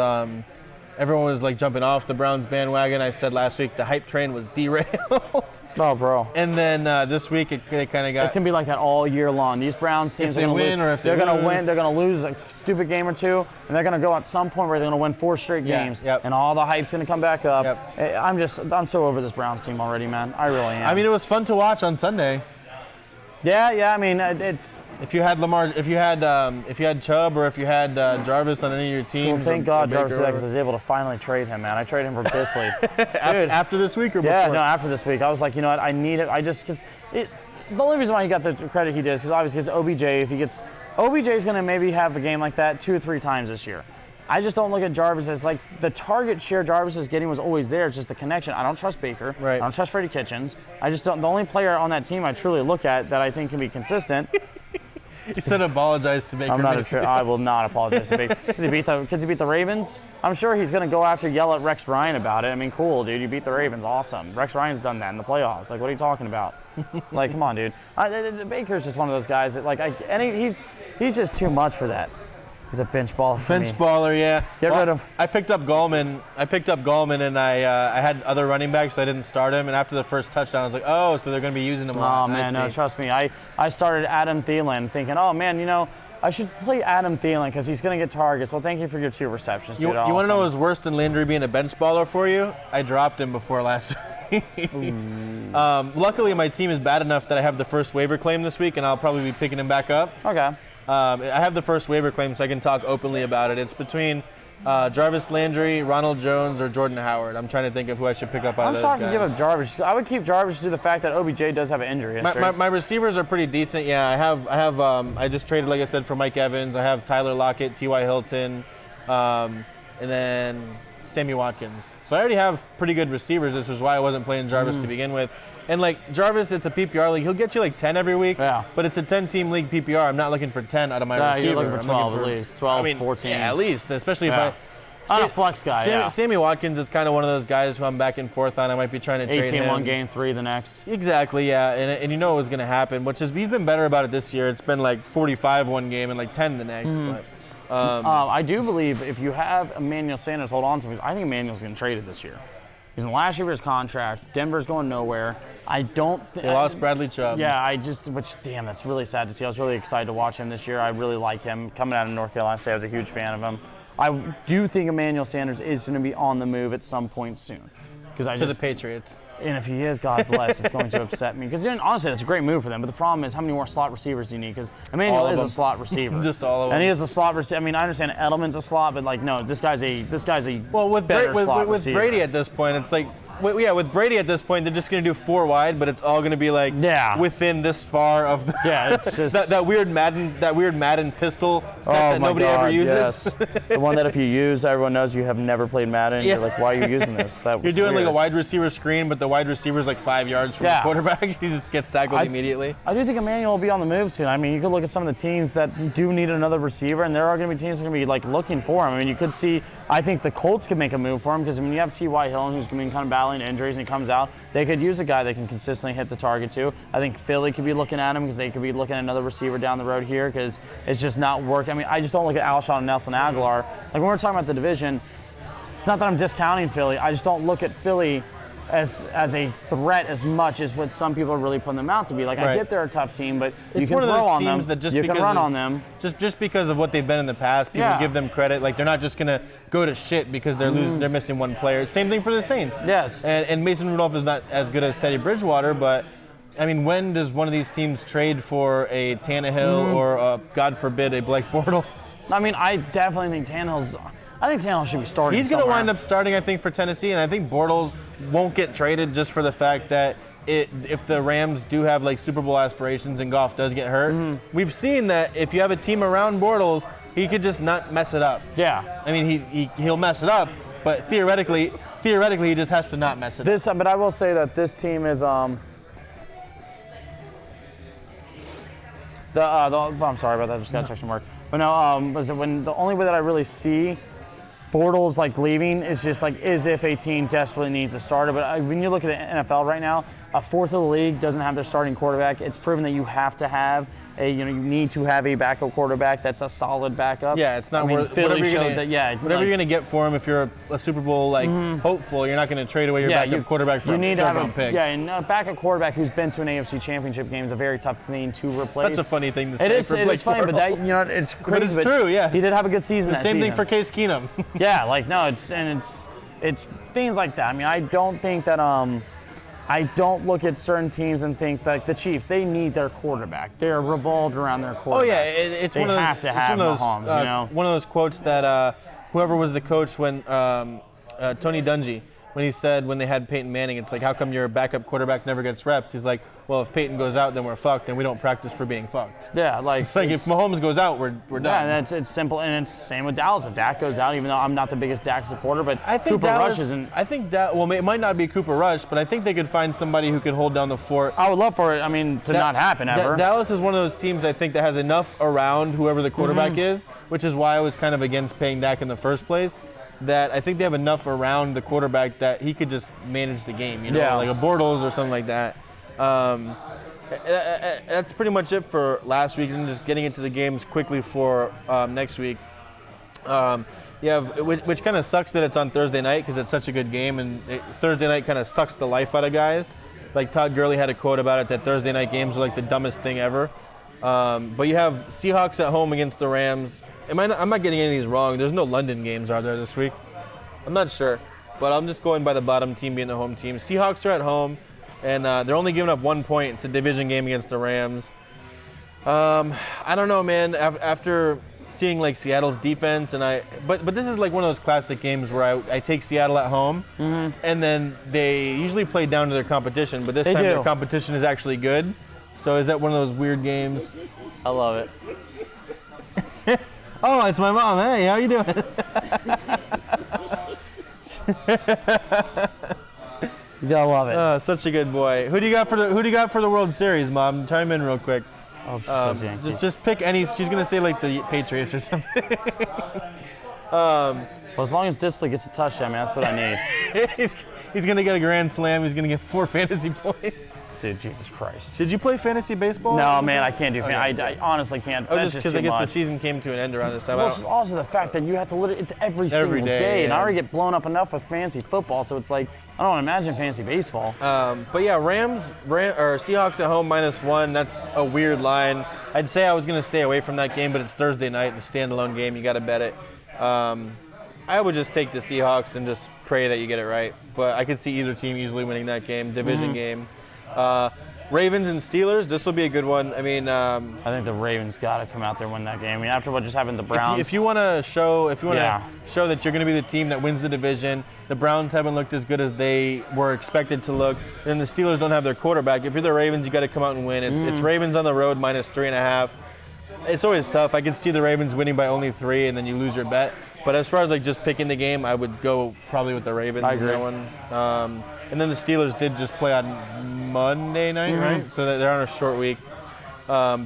everyone was jumping off the Browns bandwagon. I said last week the hype train was derailed.
Oh, bro.
And then this week they kind of got.
It's gonna be like that all year long. These Browns teams
are gonna win, or if
they're gonna win, they're gonna lose a stupid game or two, and they're gonna go at some point where they're gonna win 4 straight games, and all the hype's gonna come back up. I'm so over this Browns team already, man. I really am.
It was fun to watch on Sunday.
Yeah. It's
if you had Lamar, if you had Chubb, or if you had Jarvis on any of your teams.
Well, thank God Jarvis was able to finally trade him, man. I traded him for Disley.
After this week or before?
Yeah, no, after this week. I was like, you know what? I need it. The only reason why he got the credit he did is because obviously OBJ is going to maybe have a game like that 2 or 3 times this year. I just don't look at Jarvis as the target share Jarvis is getting was always there. It's just the connection. I don't trust Baker.
Right.
I don't trust Freddie Kitchens. I just don't. The only player on that team I truly look at that I think can be consistent.
You said apologize to Baker.
I will not apologize to Baker. Because he beat the Ravens. I'm sure he's going to go yell at Rex Ryan about it. Cool, dude. You beat the Ravens. Awesome. Rex Ryan's done that in the playoffs. What are you talking about? Come on, dude. Baker's just one of those guys that he's just too much for that. He's a bench baller for me.
Bench baller, yeah.
Get rid of.
I picked up Gallman, and I had other running backs, so I didn't start him. And after the first touchdown, I was like, oh, so they're going to be using him a lot.
Oh, man, no, trust me. I started Adam Thielen thinking, oh, man, I should play Adam Thielen because he's going to get targets. Well, thank you for your 2 receptions, dude.
You want to know what's worse than Landry being a bench baller for you? I dropped him before last week. Luckily, my team is bad enough that I have the first waiver claim this week, and I'll probably be picking him back up.
Okay.
I have the first waiver claim, so I can talk openly about it. It's between Jarvis Landry, Ronald Jones, or Jordan Howard. I'm trying to think of who I should pick up out of those guys.
I'm sorry to give up Jarvis. I would keep Jarvis due to the fact that OBJ does have an injury history.
My receivers are pretty decent. Yeah, I just traded, like I said, for Mike Evans. I have Tyler Lockett, T.Y. Hilton, and then Sammy Watkins. So I already have pretty good receivers. This is why I wasn't playing Jarvis to begin with. And like Jarvis, it's a PPR league. He'll get you like 10 every week.
Yeah.
But it's a 10-team league PPR. I'm not looking for 10 out of my receiver.
You're looking for 12 at least. 12, 14.
Yeah, at least. Especially if
I'm a flex guy,
Sammy Watkins is kind of one of those guys who I'm back and forth on. I might be trying to trade him.
18 one game, 3 the next.
Exactly, yeah. And you know what's going to happen, which is he's been better about it this year. It's been like 45 one game and like 10 the next. But
I do believe if you have Emmanuel Sanders, hold on to him. I think Emmanuel's getting traded this year. He's in the last year of his contract. Denver's going nowhere. I don't.
They lost Bradley Chubb.
Yeah, damn, that's really sad to see. I was really excited to watch him this year. I really like him. Coming out of North Carolina State, I was a huge fan of him. I do think Emmanuel Sanders is going to be on the move at some point soon.
To the Patriots.
And if he is, God bless, it's going to upset me. Because honestly, that's a great move for them. But the problem is, how many more slot receivers do you need? Because Emmanuel is a slot receiver.
Just all of them.
And he is a slot receiver. I mean, I understand Edelman's a slot, but like, no, this guy's a
well, with
better slot
with
receiver.
Brady at this point, it's like, with Brady at this point, they're just going to do 4 wide, but it's all going to be like within this far of the
it's just
that weird Madden pistol that nobody ever uses.
Yes. The one that if you use, everyone knows you have never played Madden.
Yeah.
You're like, why are you using this?
You're doing like a wide receiver screen, but the wide receiver's like 5 yards from the quarterback. He just gets tackled immediately.
I do think Emmanuel will be on the move soon. I mean, you could look at some of the teams that do need another receiver, and there are going to be teams that are going to be like looking for him. I mean, you could see. I think the Colts could make a move for him because when you have T.Y. Hilton, who's going to be kind of battling injuries, and he comes out, they could use a guy that can consistently hit the target too. I think Philly could be looking at him because they could be looking at another receiver down the road here because it's just not working. I mean, I just don't look at Alshon and Nelson Aguilar. Like when we're talking about the division, it's not that I'm discounting Philly. I just don't look at Philly as a threat as much as what some people are really putting them out to be. Like, I get they're a tough team, but you can throw on them. You can run on them.
Just because of what they've been in the past, people give them credit. Like, they're not just going to go to shit because they're losing. They're missing one player. Same thing for the Saints.
Yes.
And Mason Rudolph is not as good as Teddy Bridgewater, but I mean, when does one of these teams trade for a Tannehill or, God forbid, a Blake Bortles?
I mean, I definitely think Tannehill should be starting.
He's going to wind up starting, I think, for Tennessee, and I think Bortles won't get traded just for the fact that if the Rams do have like Super Bowl aspirations and Goff does get hurt, we've seen that if you have a team around Bortles, he could just not mess it up.
Yeah.
I mean, he'll mess it up, but theoretically, he just has to not mess it up.
But I will say that this team is I'm sorry about that. I just got a text from work. But no, the only way that I really see Bortles like leaving is just like is if a team desperately needs a starter. But when you look at the NFL right now, a fourth of the league doesn't have their starting quarterback. It's proven that you have to have you need to have a backup quarterback that's a solid backup.
Yeah, it's not
worth Philly showed that. Yeah,
whatever you're gonna get for him if you're a Super Bowl hopeful, you're not gonna trade away your backup quarterback for a third-round pick.
Yeah, and a backup quarterback who's been to an AFC Championship game is a very tough thing to replace.
That's a funny thing to say.
It is funny, but that it's crazy.
But it's true. Yeah,
he did have a good season.
Same thing for Case Keenum.
Yeah, like no, it's things like that. I mean, I don't think that I don't look at certain teams and think like the Chiefs. They need their quarterback. They're revolved around their quarterback.
Oh yeah, it's one of those.
They have to have Mahomes. You know,
one of those quotes that whoever was the coach when Tony Dungy, when he said when they had Peyton Manning, it's like, how come your backup quarterback never gets reps? He's like, well, if Peyton goes out, then we're fucked, and we don't practice for being fucked.
Yeah, like
it's like if Mahomes goes out, we're done.
Yeah, and it's simple, and it's same with Dallas. If Dak goes out, even though I'm not the biggest Dak supporter, but
I think
Cooper Rush isn't.
I think well, it might not be Cooper Rush, but I think they could find somebody who could hold down the fort.
I would love for it. I mean, to not happen ever.
Dallas is one of those teams I think that has enough around whoever the quarterback is, which is why I was kind of against paying Dak in the first place. That I think they have enough around the quarterback that he could just manage the game, like a Bortles or something like that. That's pretty much it for last week, and just getting into the games quickly for next week. Which kind of sucks that it's on Thursday night because it's such a good game, and Thursday night kind of sucks the life out of guys. Like Todd Gurley had a quote about it that Thursday night games are like the dumbest thing ever. But you have Seahawks at home against the Rams. I'm not getting any of these wrong. There's no London games, are there, this week? I'm not sure. But I'm just going by the bottom team being the home team. Seahawks are at home, and they're only giving up 1 point. It's a division game against the Rams. I don't know, man. After seeing like Seattle's defense, but this is like one of those classic games where I take Seattle at home, and then they usually play down to their competition, but this time their competition is actually good. So is that one of those weird games?
I love it.
Oh, it's my mom. Hey, how you doing?
You gotta love it.
Such a good boy. Who do you got for the World Series, Mom? Chime in real quick.
Oh, she says Yankees.
Just pick any. She's gonna say like the Patriots or something.
Well, as long as Disley gets a touchdown, man, that's what I need.
he's gonna get a grand slam. He's gonna get 4 fantasy points.
Dude, Jesus Christ.
Did you play fantasy baseball?
No, man, I can't do fantasy. I honestly can't.
Oh,
That's
just because I guess the season came to an end around this time.
Well, it's also the fact that you have to literally, it's every single day. And I already get blown up enough with fantasy football, so it's like, I don't imagine fantasy baseball.
But yeah, or Seahawks at home -1. That's a weird line. I'd say I was going to stay away from that game, but it's Thursday night, the standalone game. You got to bet it. I would just take the Seahawks and just pray that you get it right. But I could see either team easily winning that game, division game. Ravens and Steelers, this will be a good one. I mean, I
think the Ravens got to come out there and win that game. I mean, after what just happened to the Browns.
If you want to show that you're going to be the team that wins the division, the Browns haven't looked as good as they were expected to look, and the Steelers don't have their quarterback. If you're the Ravens, you got to come out and win. It's Ravens on the road -3.5. It's always tough. I could see the Ravens winning by only 3, and then you lose your bet. But as far as like just picking the game, I would go probably with the Ravens in that one. And then the Steelers did just play on Monday night, right? So they're on a short week.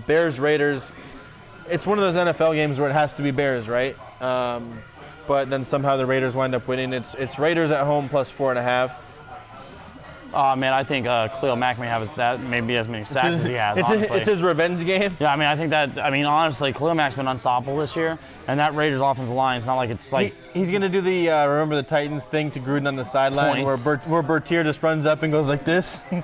Bears, Raiders. It's one of those NFL games where it has to be Bears, right? But then somehow the Raiders wind up winning. It's Raiders at home +4.5.
Man, I think Khalil Mack may have maybe as many sacks as he has.
It's his revenge game.
Yeah, I mean, I think that. I mean, honestly, Khalil Mack's been unstoppable this year, and that Raiders offensive line. It's not like it's like
he's gonna do the remember the Titans thing to Gruden on the sideline where Bertier just runs up and goes like this.
I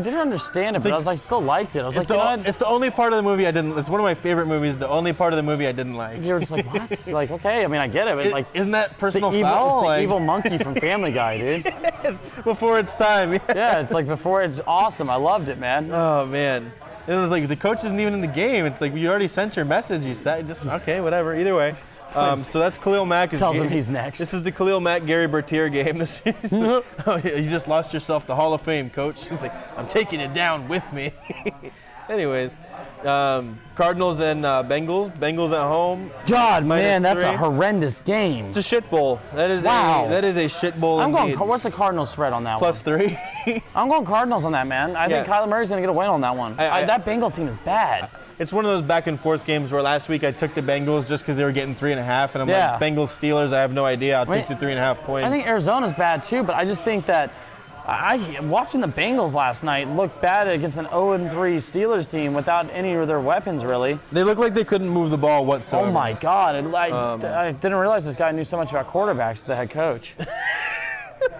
didn't understand it, but I was like, still liked it. I was like,
it's the only part of the movie I didn't. It's one of my favorite movies. The only part of the movie I didn't like.
You were just like, what? Like, okay, I mean, I get it, but like,
isn't that personal
foul?
It's
the evil monkey from Family Guy, dude.
It's before its time.
Yeah, it's like before it's awesome. I loved it, man.
Oh man. It was like the coach isn't even in the game. It's like you already sent your message. You said just okay, whatever. Either way, so that's Khalil Mack.
Tells him he's next.
This is the Khalil Mack Gary Bertier game. This is you just lost yourself the Hall of Fame, coach. He's like, I'm taking it down with me. Anyways, Cardinals and Bengals. Bengals at home.
God, man, that's a horrendous game.
It's a shit bowl. That is a shit bowl.
I'm going. What's the Cardinals spread on that
+3.
I'm going Cardinals on that, man. I think Kyler Murray's going to get a win on that one. That Bengals team is bad.
It's one of those back and forth games where last week I took the Bengals just because they were getting 3.5, and I'm like, Bengals Steelers. I have no idea. I'll take the 3.5 points.
I think Arizona's bad too, but I just think that. Watching the Bengals last night look bad against an 0-3 Steelers team without any of their weapons, really.
They look like they couldn't move the ball whatsoever.
Oh, my God. I didn't realize this guy knew so much about quarterbacks, the head coach.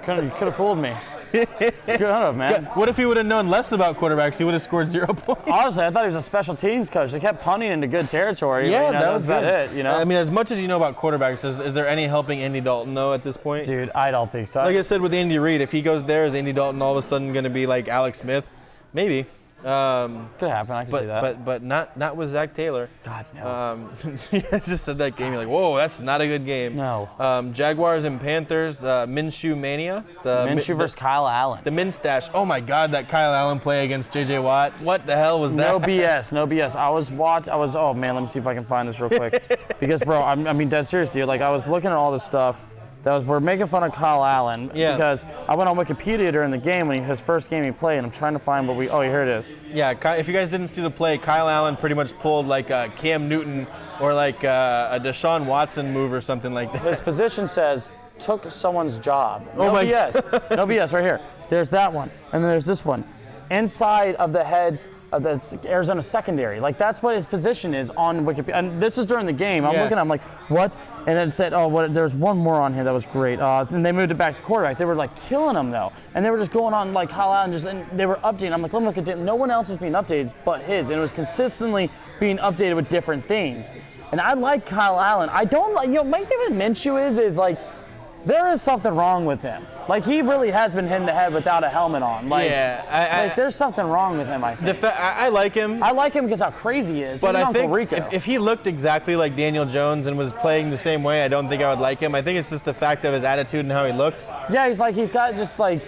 Could have fooled me. Could have, man.
What if he would have known less about quarterbacks? He would have scored 0 points.
Honestly, I thought he was a special teams coach. They kept punting into good territory.
Yeah,
that was about it.
I mean, as much as you know about quarterbacks, is there any helping Andy Dalton, though, at this point?
Dude, I don't think so.
Like I said with Andy Reid, if he goes there, is Andy Dalton all of a sudden going to be like Alex Smith? Maybe.
Could happen. I can see that.
But not with Zach Taylor.
God, no.
I just said that game. You're like, whoa, that's not a good game.
No.
Jaguars and Panthers, Minshew Mania.
Minshew versus Kyle Allen.
The Minstash. Oh, my God, that Kyle Allen play against J.J. Watt. What the hell was that?
No BS. Oh, man, let me see if I can find this real quick. Because, bro, I mean, dead seriously, like, I was looking at all this stuff. We're making fun of Kyle Allen because I went on Wikipedia during the game when his first game he played, and I'm trying to find here it is.
Yeah, if you guys didn't see the play, Kyle Allen pretty much pulled like a Cam Newton or like a Deshaun Watson move or something like that.
His position says, took someone's job. No BS. No BS right here. There's that one. And then there's this one. inside of the heads of the Arizona secondary. Like, that's what his position is on Wikipedia. And this is during the game. I'm looking, I'm like, what? And then it said, there's one more on here that was great. And they moved it back to quarterback. They were like killing him though. And they were just going on like Kyle Allen, and they were updating. I'm like, let me look at it. No one else is being updated but his. And it was consistently being updated with different things. And I like Kyle Allen. I don't like, my thing with Minshew is like, there is something wrong with him. Like, he really has been hit in the head without a helmet on. Like, there's something wrong with him, I think.
I like him.
I like him because how crazy he is.
But
He's
I think
Uncle Rico.
if he looked exactly like Daniel Jones and was playing the same way, I don't think I would like him. I think it's just the fact of his attitude and how he looks.
Yeah, he's got just like,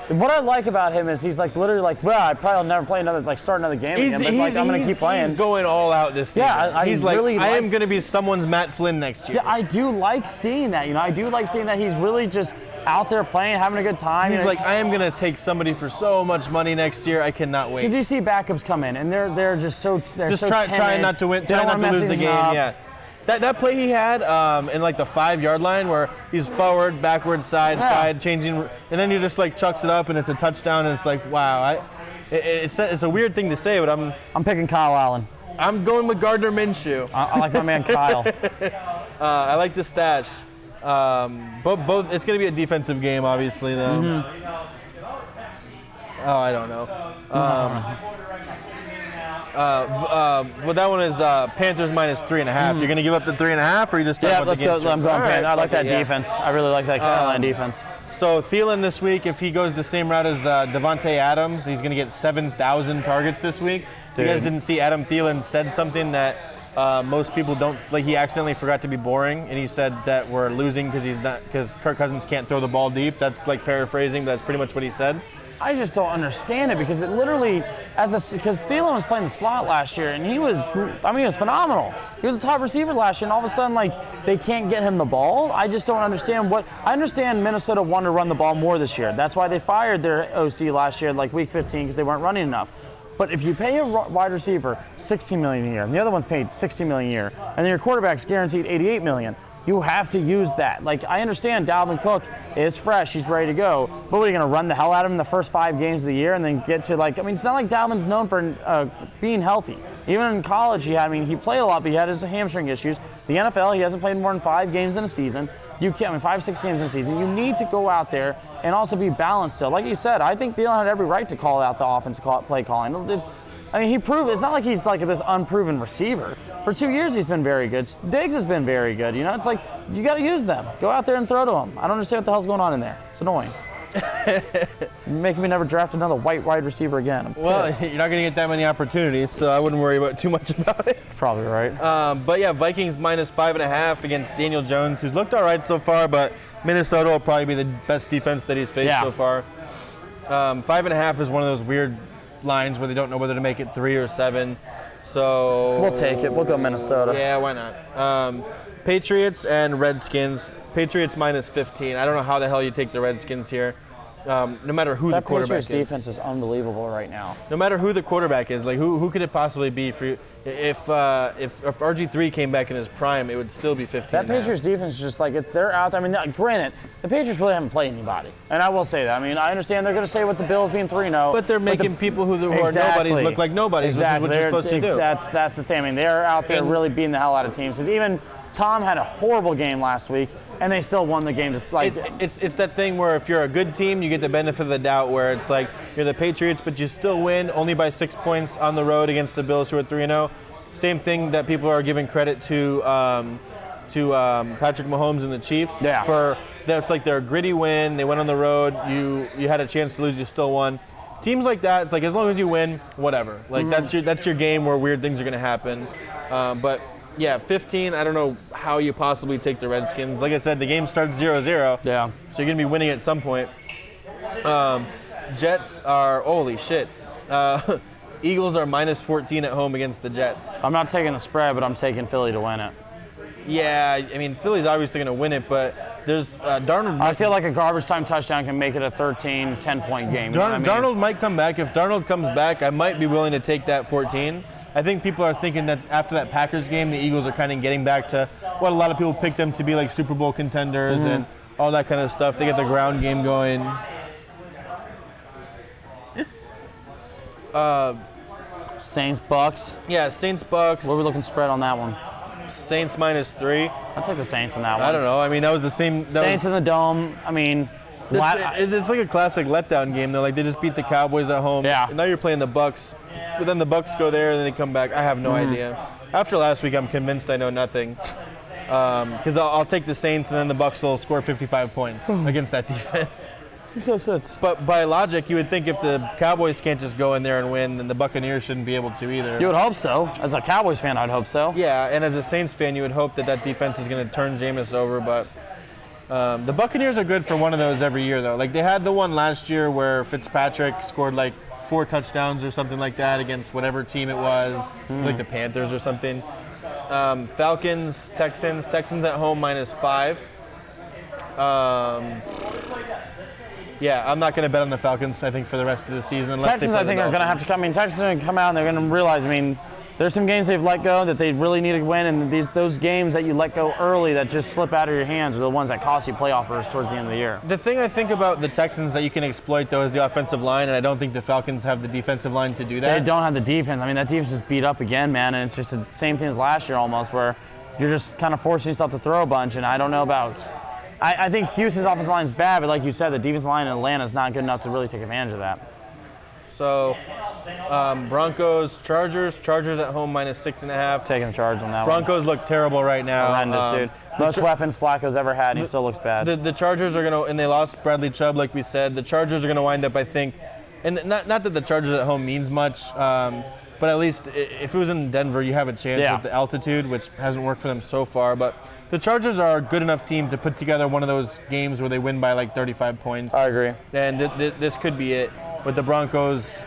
what I like about him is he's like literally like, well, I probably will never play start another game again, but like, I'm going to keep playing.
He's going all out this season.
Yeah,
he's like, I am going to be someone's Matt Flynn next year.
Yeah, I do like seeing that. I do like seeing that he's really just out there playing, having a good time.
He's like, I am going to take somebody for so much money next year. I cannot wait.
Because you see backups come in, and they're just so
trying not to win, trying not to lose the game. Yeah. That play he had in like the 5-yard line where he's forward, backward, side, changing, and then he just like chucks it up and it's a touchdown and it's like, wow. It's a weird thing to say, but
I'm picking Kyle Allen.
I'm going with Gardner Minshew.
I like my man Kyle.
I like the stash. Both. It's going to be a defensive game, obviously, though.
Mm-hmm.
I don't know. Well, that one is Panthers minus 3.5. You're going to give up the 3.5, or you just
let's go. I'm going Panthers. I like that
defense.
I really like that Carolina defense.
So Thielen this week, if he goes the same route as Devontae Adams, he's going to get 7,000 targets this week. If you guys didn't see, Adam Thielen said something that most people don't. Like, he accidentally forgot to be boring, and he said that we're losing because Kirk Cousins can't throw the ball deep. That's like paraphrasing, but that's pretty much what he said.
I just don't understand it because it literally, because Thielen was playing the slot last year and he was phenomenal. He was a top receiver last year, and all of a sudden, like, they can't get him the ball. I just don't understand I understand Minnesota wanted to run the ball more this year. That's why they fired their OC last year, like week 15, because they weren't running enough. But if you pay a wide receiver $16 million a year, and the other one's paid $60 million a year, and then your quarterback's guaranteed $88 million, you have to use that. Like, I understand Dalvin Cook is fresh, he's ready to go, but what, are you going to run the hell out of him the first 5 games of the year and then get to, like, it's not like Dalvin's known for being healthy. Even in college, he played a lot, but he had his hamstring issues. The NFL, he hasn't played more than 5 games in a season. 5, 6 games in a season. You need to go out there and also be balanced still. Like you said, I think Thielen had every right to call out the offensive play calling. He proved, it's not like he's like this unproven receiver. For 2 years, he's been very good. Diggs has been very good. It's like, you got to use them. Go out there and throw to them. I don't understand what the hell's going on in there. It's annoying. Making me never draft another white wide receiver again.
Well, you're not going to get that many opportunities, so I wouldn't worry too much about it.
Probably right.
But yeah, Vikings minus 5.5 against Daniel Jones, who's looked all right so far, but Minnesota will probably be the best defense that he's faced so far. 5.5 is one of those weird lines where they don't know whether to make it 3 or 7. So
we'll take it. We'll go Minnesota.
Yeah, why not? Patriots and Redskins. Patriots minus 15. I don't know how the hell you take the Redskins here. No matter who the quarterback is.
That Patriots defense is unbelievable right now.
No matter who the quarterback is, like who could it possibly be for you? If RG3 came back in his prime, it would still be 15.
That Patriots defense is just like they're out there. Granted, the Patriots really haven't played anybody, and I will say that. I understand they're going to say with the Bills being 3-0,
but they're making people who are nobodies look like nobodies, which is what you're supposed to do.
That's the thing. They're out there really beating the hell out of teams. Because even Tom had a horrible game last week, and they still won the game. Just like
it's that thing where if you're a good team, you get the benefit of the doubt. Where it's like you're the Patriots, but you still win only by 6 points on the road against the Bills, who are 3-0. Same thing that people are giving credit to Patrick Mahomes and the Chiefs for. That's like their gritty win. They went on the road. You had a chance to lose. You still won. Teams like that, it's like as long as you win, whatever. Like that's your game where weird things are going to happen. But yeah, 15. I don't know how you possibly take the Redskins. Like I said, the game starts 0-0.
Yeah.
So you're going to be winning at some point. Jets are holy shit. Eagles are minus 14 at home against the Jets.
I'm not taking the spread, but I'm taking Philly to win it.
Yeah, Philly's obviously going to win it, but there's Darnold.
I feel like a garbage time touchdown can make it a 13, 10-point game.
Darnold might come back. If Darnold comes back, I might be willing to take that 14. I think people are thinking that after that Packers game, the Eagles are kind of getting back to what a lot of people picked them to be, like Super Bowl contenders and all that kind of stuff. They get the ground game going.
Saints, Bucks.
Yeah, Saints, Bucks.
What are we looking spread on that one?
Saints -3.
I'll take the Saints in that one.
I don't know. I mean, that was the same.
Saints in the Dome. I mean,
it's like a classic letdown game though. Like they just beat the Cowboys at home.
Yeah.
And now you're playing the Bucks, but then the Bucks go there and then they come back. I have no idea. After last week, I'm convinced I know nothing. Because I'll take the Saints and then the Bucks will score 55 points against that defense. But by logic, you would think if the Cowboys can't just go in there and win, then the Buccaneers shouldn't be able to either.
You would hope so. As a Cowboys fan, I'd hope so.
Yeah, and as a Saints fan, you would hope that defense is going to turn Jameis over. But the Buccaneers are good for one of those every year, though. Like they had the one last year where Fitzpatrick scored like 4 touchdowns or something like that against whatever team it was, like the Panthers or something. Falcons, Texans at home -5. Yeah, I'm not going to bet on the Falcons, I think, for the rest of the season. Unless
Texans, I think, are going to have to come. I mean, Texans are going to come out and they're going to realize, I mean, there's some games they've let go that they really need to win, and those games that you let go early that just slip out of your hands are the ones that cost you playoff berths towards the end of the year.
The thing I think about the Texans that you can exploit, though, is the offensive line, and I don't think the Falcons have the defensive line to do that.
They don't have the defense. I mean, that defense is beat up again, man, and it's just the same thing as last year almost, where you're just kind of forcing yourself to throw a bunch, and I don't know about – I think Houston's offensive line is bad, but like you said, the defensive line in Atlanta is not good enough to really take advantage of that.
So, Broncos, Chargers at home -6.5.
Taking the charge on that
Broncos look terrible right now.
Horrendous, dude. Most weapons Flacco's ever had, and he still looks bad.
The Chargers are going to, and they lost Bradley Chubb, like we said. The Chargers are going to wind up, I think, and not that the Chargers at home means much, but at least if it was in Denver, you have a chance with the altitude, which hasn't worked for them so far. But the Chargers are a good enough team to put together one of those games where they win by like 35 points.
I agree.
And this could be it. With the Broncos,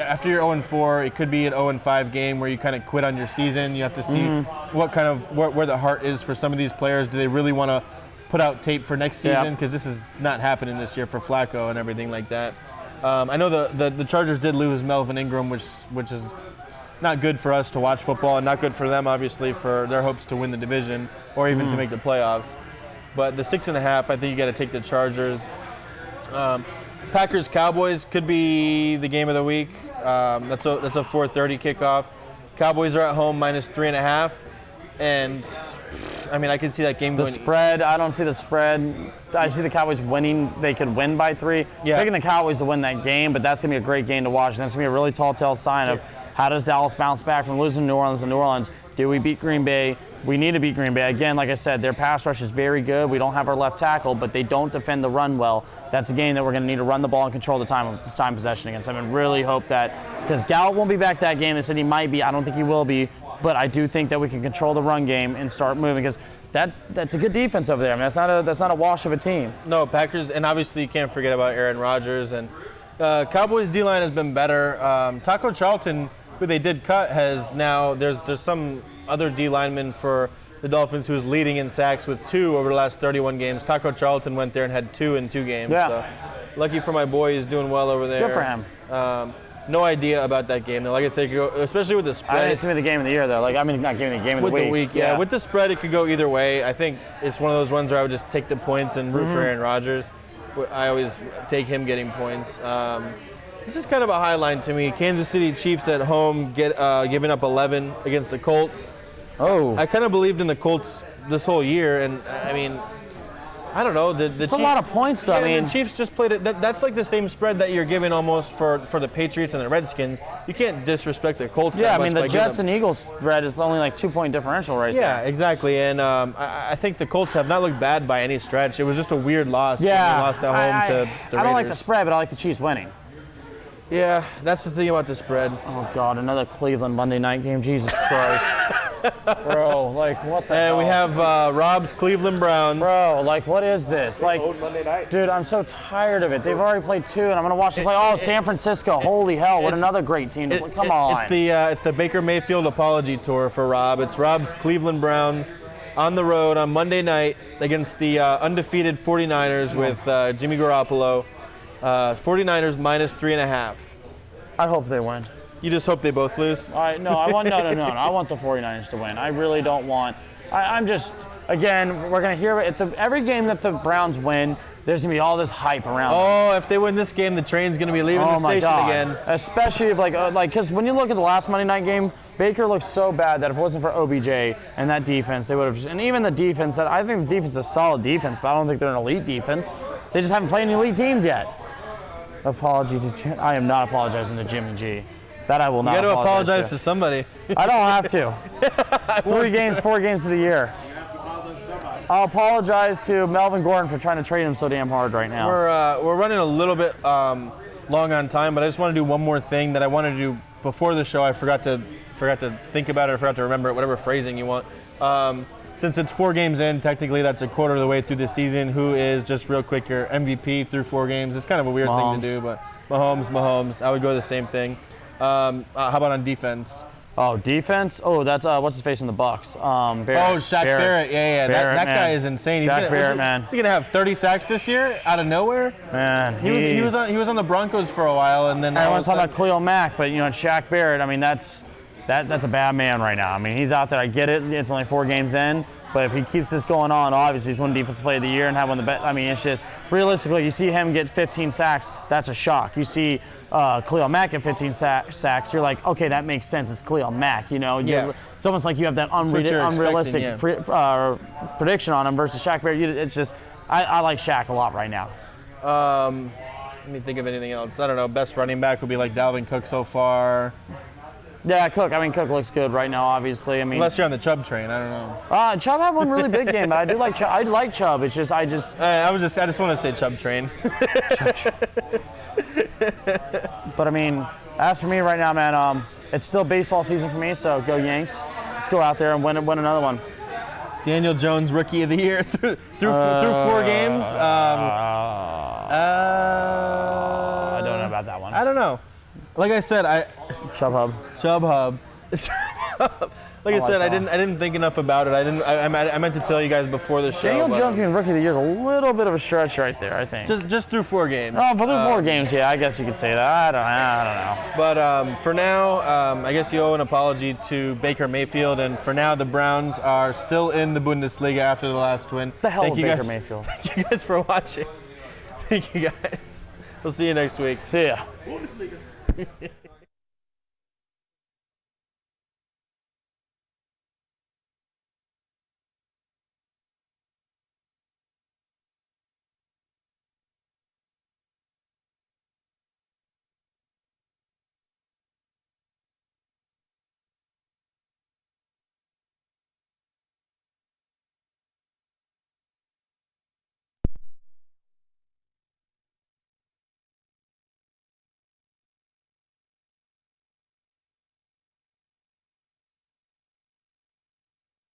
after you're 0-4, it could be an 0-5 game where you kind of quit on your season. You have to see where the heart is for some of these players. Do they really want to put out tape for next season? Because this is not happening this year for Flacco and everything like that. I know the Chargers did lose Melvin Ingram, which is not good for us to watch football, and not good for them, obviously, for their hopes to win the division or even to make the playoffs. But the 6.5, I think you got to take the Chargers. Packers-Cowboys could be the game of the week. That's a 4:30 kickoff. Cowboys are at home -3.5, and I mean I could see that game going.
The spread, I don't see the spread. I see the Cowboys winning. They could win by 3.
Yeah.
Picking the Cowboys to win that game, but that's gonna be a great game to watch. And that's gonna be a really telltale sign of how does Dallas bounce back from losing to New Orleans. Do we beat Green Bay? We need to beat Green Bay. Again, like I said, their pass rush is very good. We don't have our left tackle, but they don't defend the run well. That's a game that we're going to need to run the ball and control the time possession against. I really hope that, because Gallup won't be back that game. They said he might be. I don't think he will be, but I do think that we can control the run game and start moving, because that's a good defense over there. I mean, that's not a wash of a team.
No, Packers, and obviously you can't forget about Aaron Rodgers. And Cowboys D-line has been better. Taco Charlton, who they did cut, has now, there's some other D lineman for the Dolphins who is leading in sacks with 2 over the last 31 games. Taco Charlton went there and had 2 in 2 games.
Yeah.
So lucky for my boy, he's doing well over there.
Good for him.
No idea about that game. Like I said, especially with the spread.
I think it's going to be the game of the year, though. Not game of the game of the week.
With the week, yeah. With the spread, it could go either way. I think it's one of those ones where I would just take the points and root for Aaron Rodgers. I always take him getting points. This is kind of a high line to me. Kansas City Chiefs at home giving up 11 against the Colts.
Oh.
I kind of believed in the Colts this whole year, and I mean, I don't know. The
It's a lot of points, though.
Yeah,
I mean,
the Chiefs just played it. That's like the same spread that you're giving almost for the Patriots and the Redskins. You can't disrespect the Colts.
Yeah,
that
I mean,
much
the Jets and Eagles spread is only like 2-point differential there.
Yeah, exactly. And I think the Colts have not looked bad by any stretch. It was just a weird loss.
Yeah,
They lost at home to the Raiders.
I don't like the spread, but I like the Chiefs winning.
Yeah, that's the thing about the spread.
Oh, God, another Cleveland Monday night game. Jesus Christ. Bro, like, what the hell?
And we have Rob's Cleveland Browns.
Bro, like, what is this? Like,
Monday night.
dude, I'm so tired of it. They've already played 2, and I'm going to watch them play. Oh, San Francisco. Holy hell, what another great team. Come on.
It's the Baker Mayfield apology tour for Rob. It's Rob's Cleveland Browns on the road on Monday night against the undefeated 49ers with Jimmy Garoppolo. 49ers -3.5.
I hope they win.
You just hope they both lose?
No. I want the 49ers to win. I really don't want. I'm just, again, we're going to hear it. Every game that the Browns win, there's going to be all this hype around them.
Oh, if they win this game, the train's going to be leaving the station again.
Especially if because when you look at the last Monday night game, Baker looked so bad that if it wasn't for OBJ and that defense, they would have. And even the defense, I think the defense is a solid defense, but I don't think they're an elite defense. They just haven't played any elite teams yet. Apology to I am not apologizing to Jimmy G. That I will not.
You got to
apologize
to somebody.
I don't have to. It's 3 games, 4 games of the year. I'll apologize to Melvin Gordon for trying to trade him so damn hard right now.
We're running a little bit long on time, but I just want to do one more thing that I wanted to do before the show. I forgot to think about it. I forgot to remember it. Whatever phrasing you want. Since it's 4 games in, technically that's a quarter of the way through the season. Who is, just real quick, your MVP through 4 games? It's kind of a weird thing to do, but Mahomes. I would go the same thing. How about on defense?
Oh, defense? Oh, that's what's his face in the Bucks?
Barrett. Oh, Shaq Barrett. Yeah.
Barrett,
that guy is insane.
Man.
Is he gonna have 30 sacks this year out of nowhere?
Man,
he was on the Broncos for a while, and then
everyone's talking about Khalil Mack, but Shaq Barrett. I mean, that's a bad man right now. I mean, he's out there. I get it. It's only 4 games in. But if he keeps this going on, obviously he's won Defensive Player of the Year and have one of the best. I mean, it's just realistically, you see him get 15 sacks, that's a shock. You see Khalil Mack get 15 sacks, you're like, okay, that makes sense. It's Khalil Mack,
Yeah.
It's almost like you have that unrealistic prediction on him versus Shaq Barrett. It's just, I like Shaq a lot right now.
Let me think of anything else. I don't know. Best running back would be like Dalvin Cook so far.
Yeah, Cook. I mean, Cook looks good right now, obviously. I mean,
unless you're on the Chubb train, I don't know.
Chubb had one really big game, but I do like Chubb. I like Chubb. It's just, I just
want to say Chubb train.
But I mean, as for me right now, man, it's still baseball season for me. So go Yanks. Let's go out there and win another one.
Daniel Jones, Rookie of the Year through 4 games.
I don't know about that one.
I don't know. Like I said,
Chubb Hub.
Like I said, I didn't think enough about it. I meant to tell you guys before the show.
Daniel Jones being Rookie of the Year is a little bit of a stretch right there, I think.
Just through 4 games.
Oh, but through 4 games, yeah, I guess you could say that. I don't know.
But for now, I guess you owe an apology to Baker Mayfield, and for now, the Browns are still in the Bundesliga after the last win.
The hell with Baker Mayfield.
Thank you guys for watching. Thank you guys. We'll see you next week.
See ya.
Bundesliga.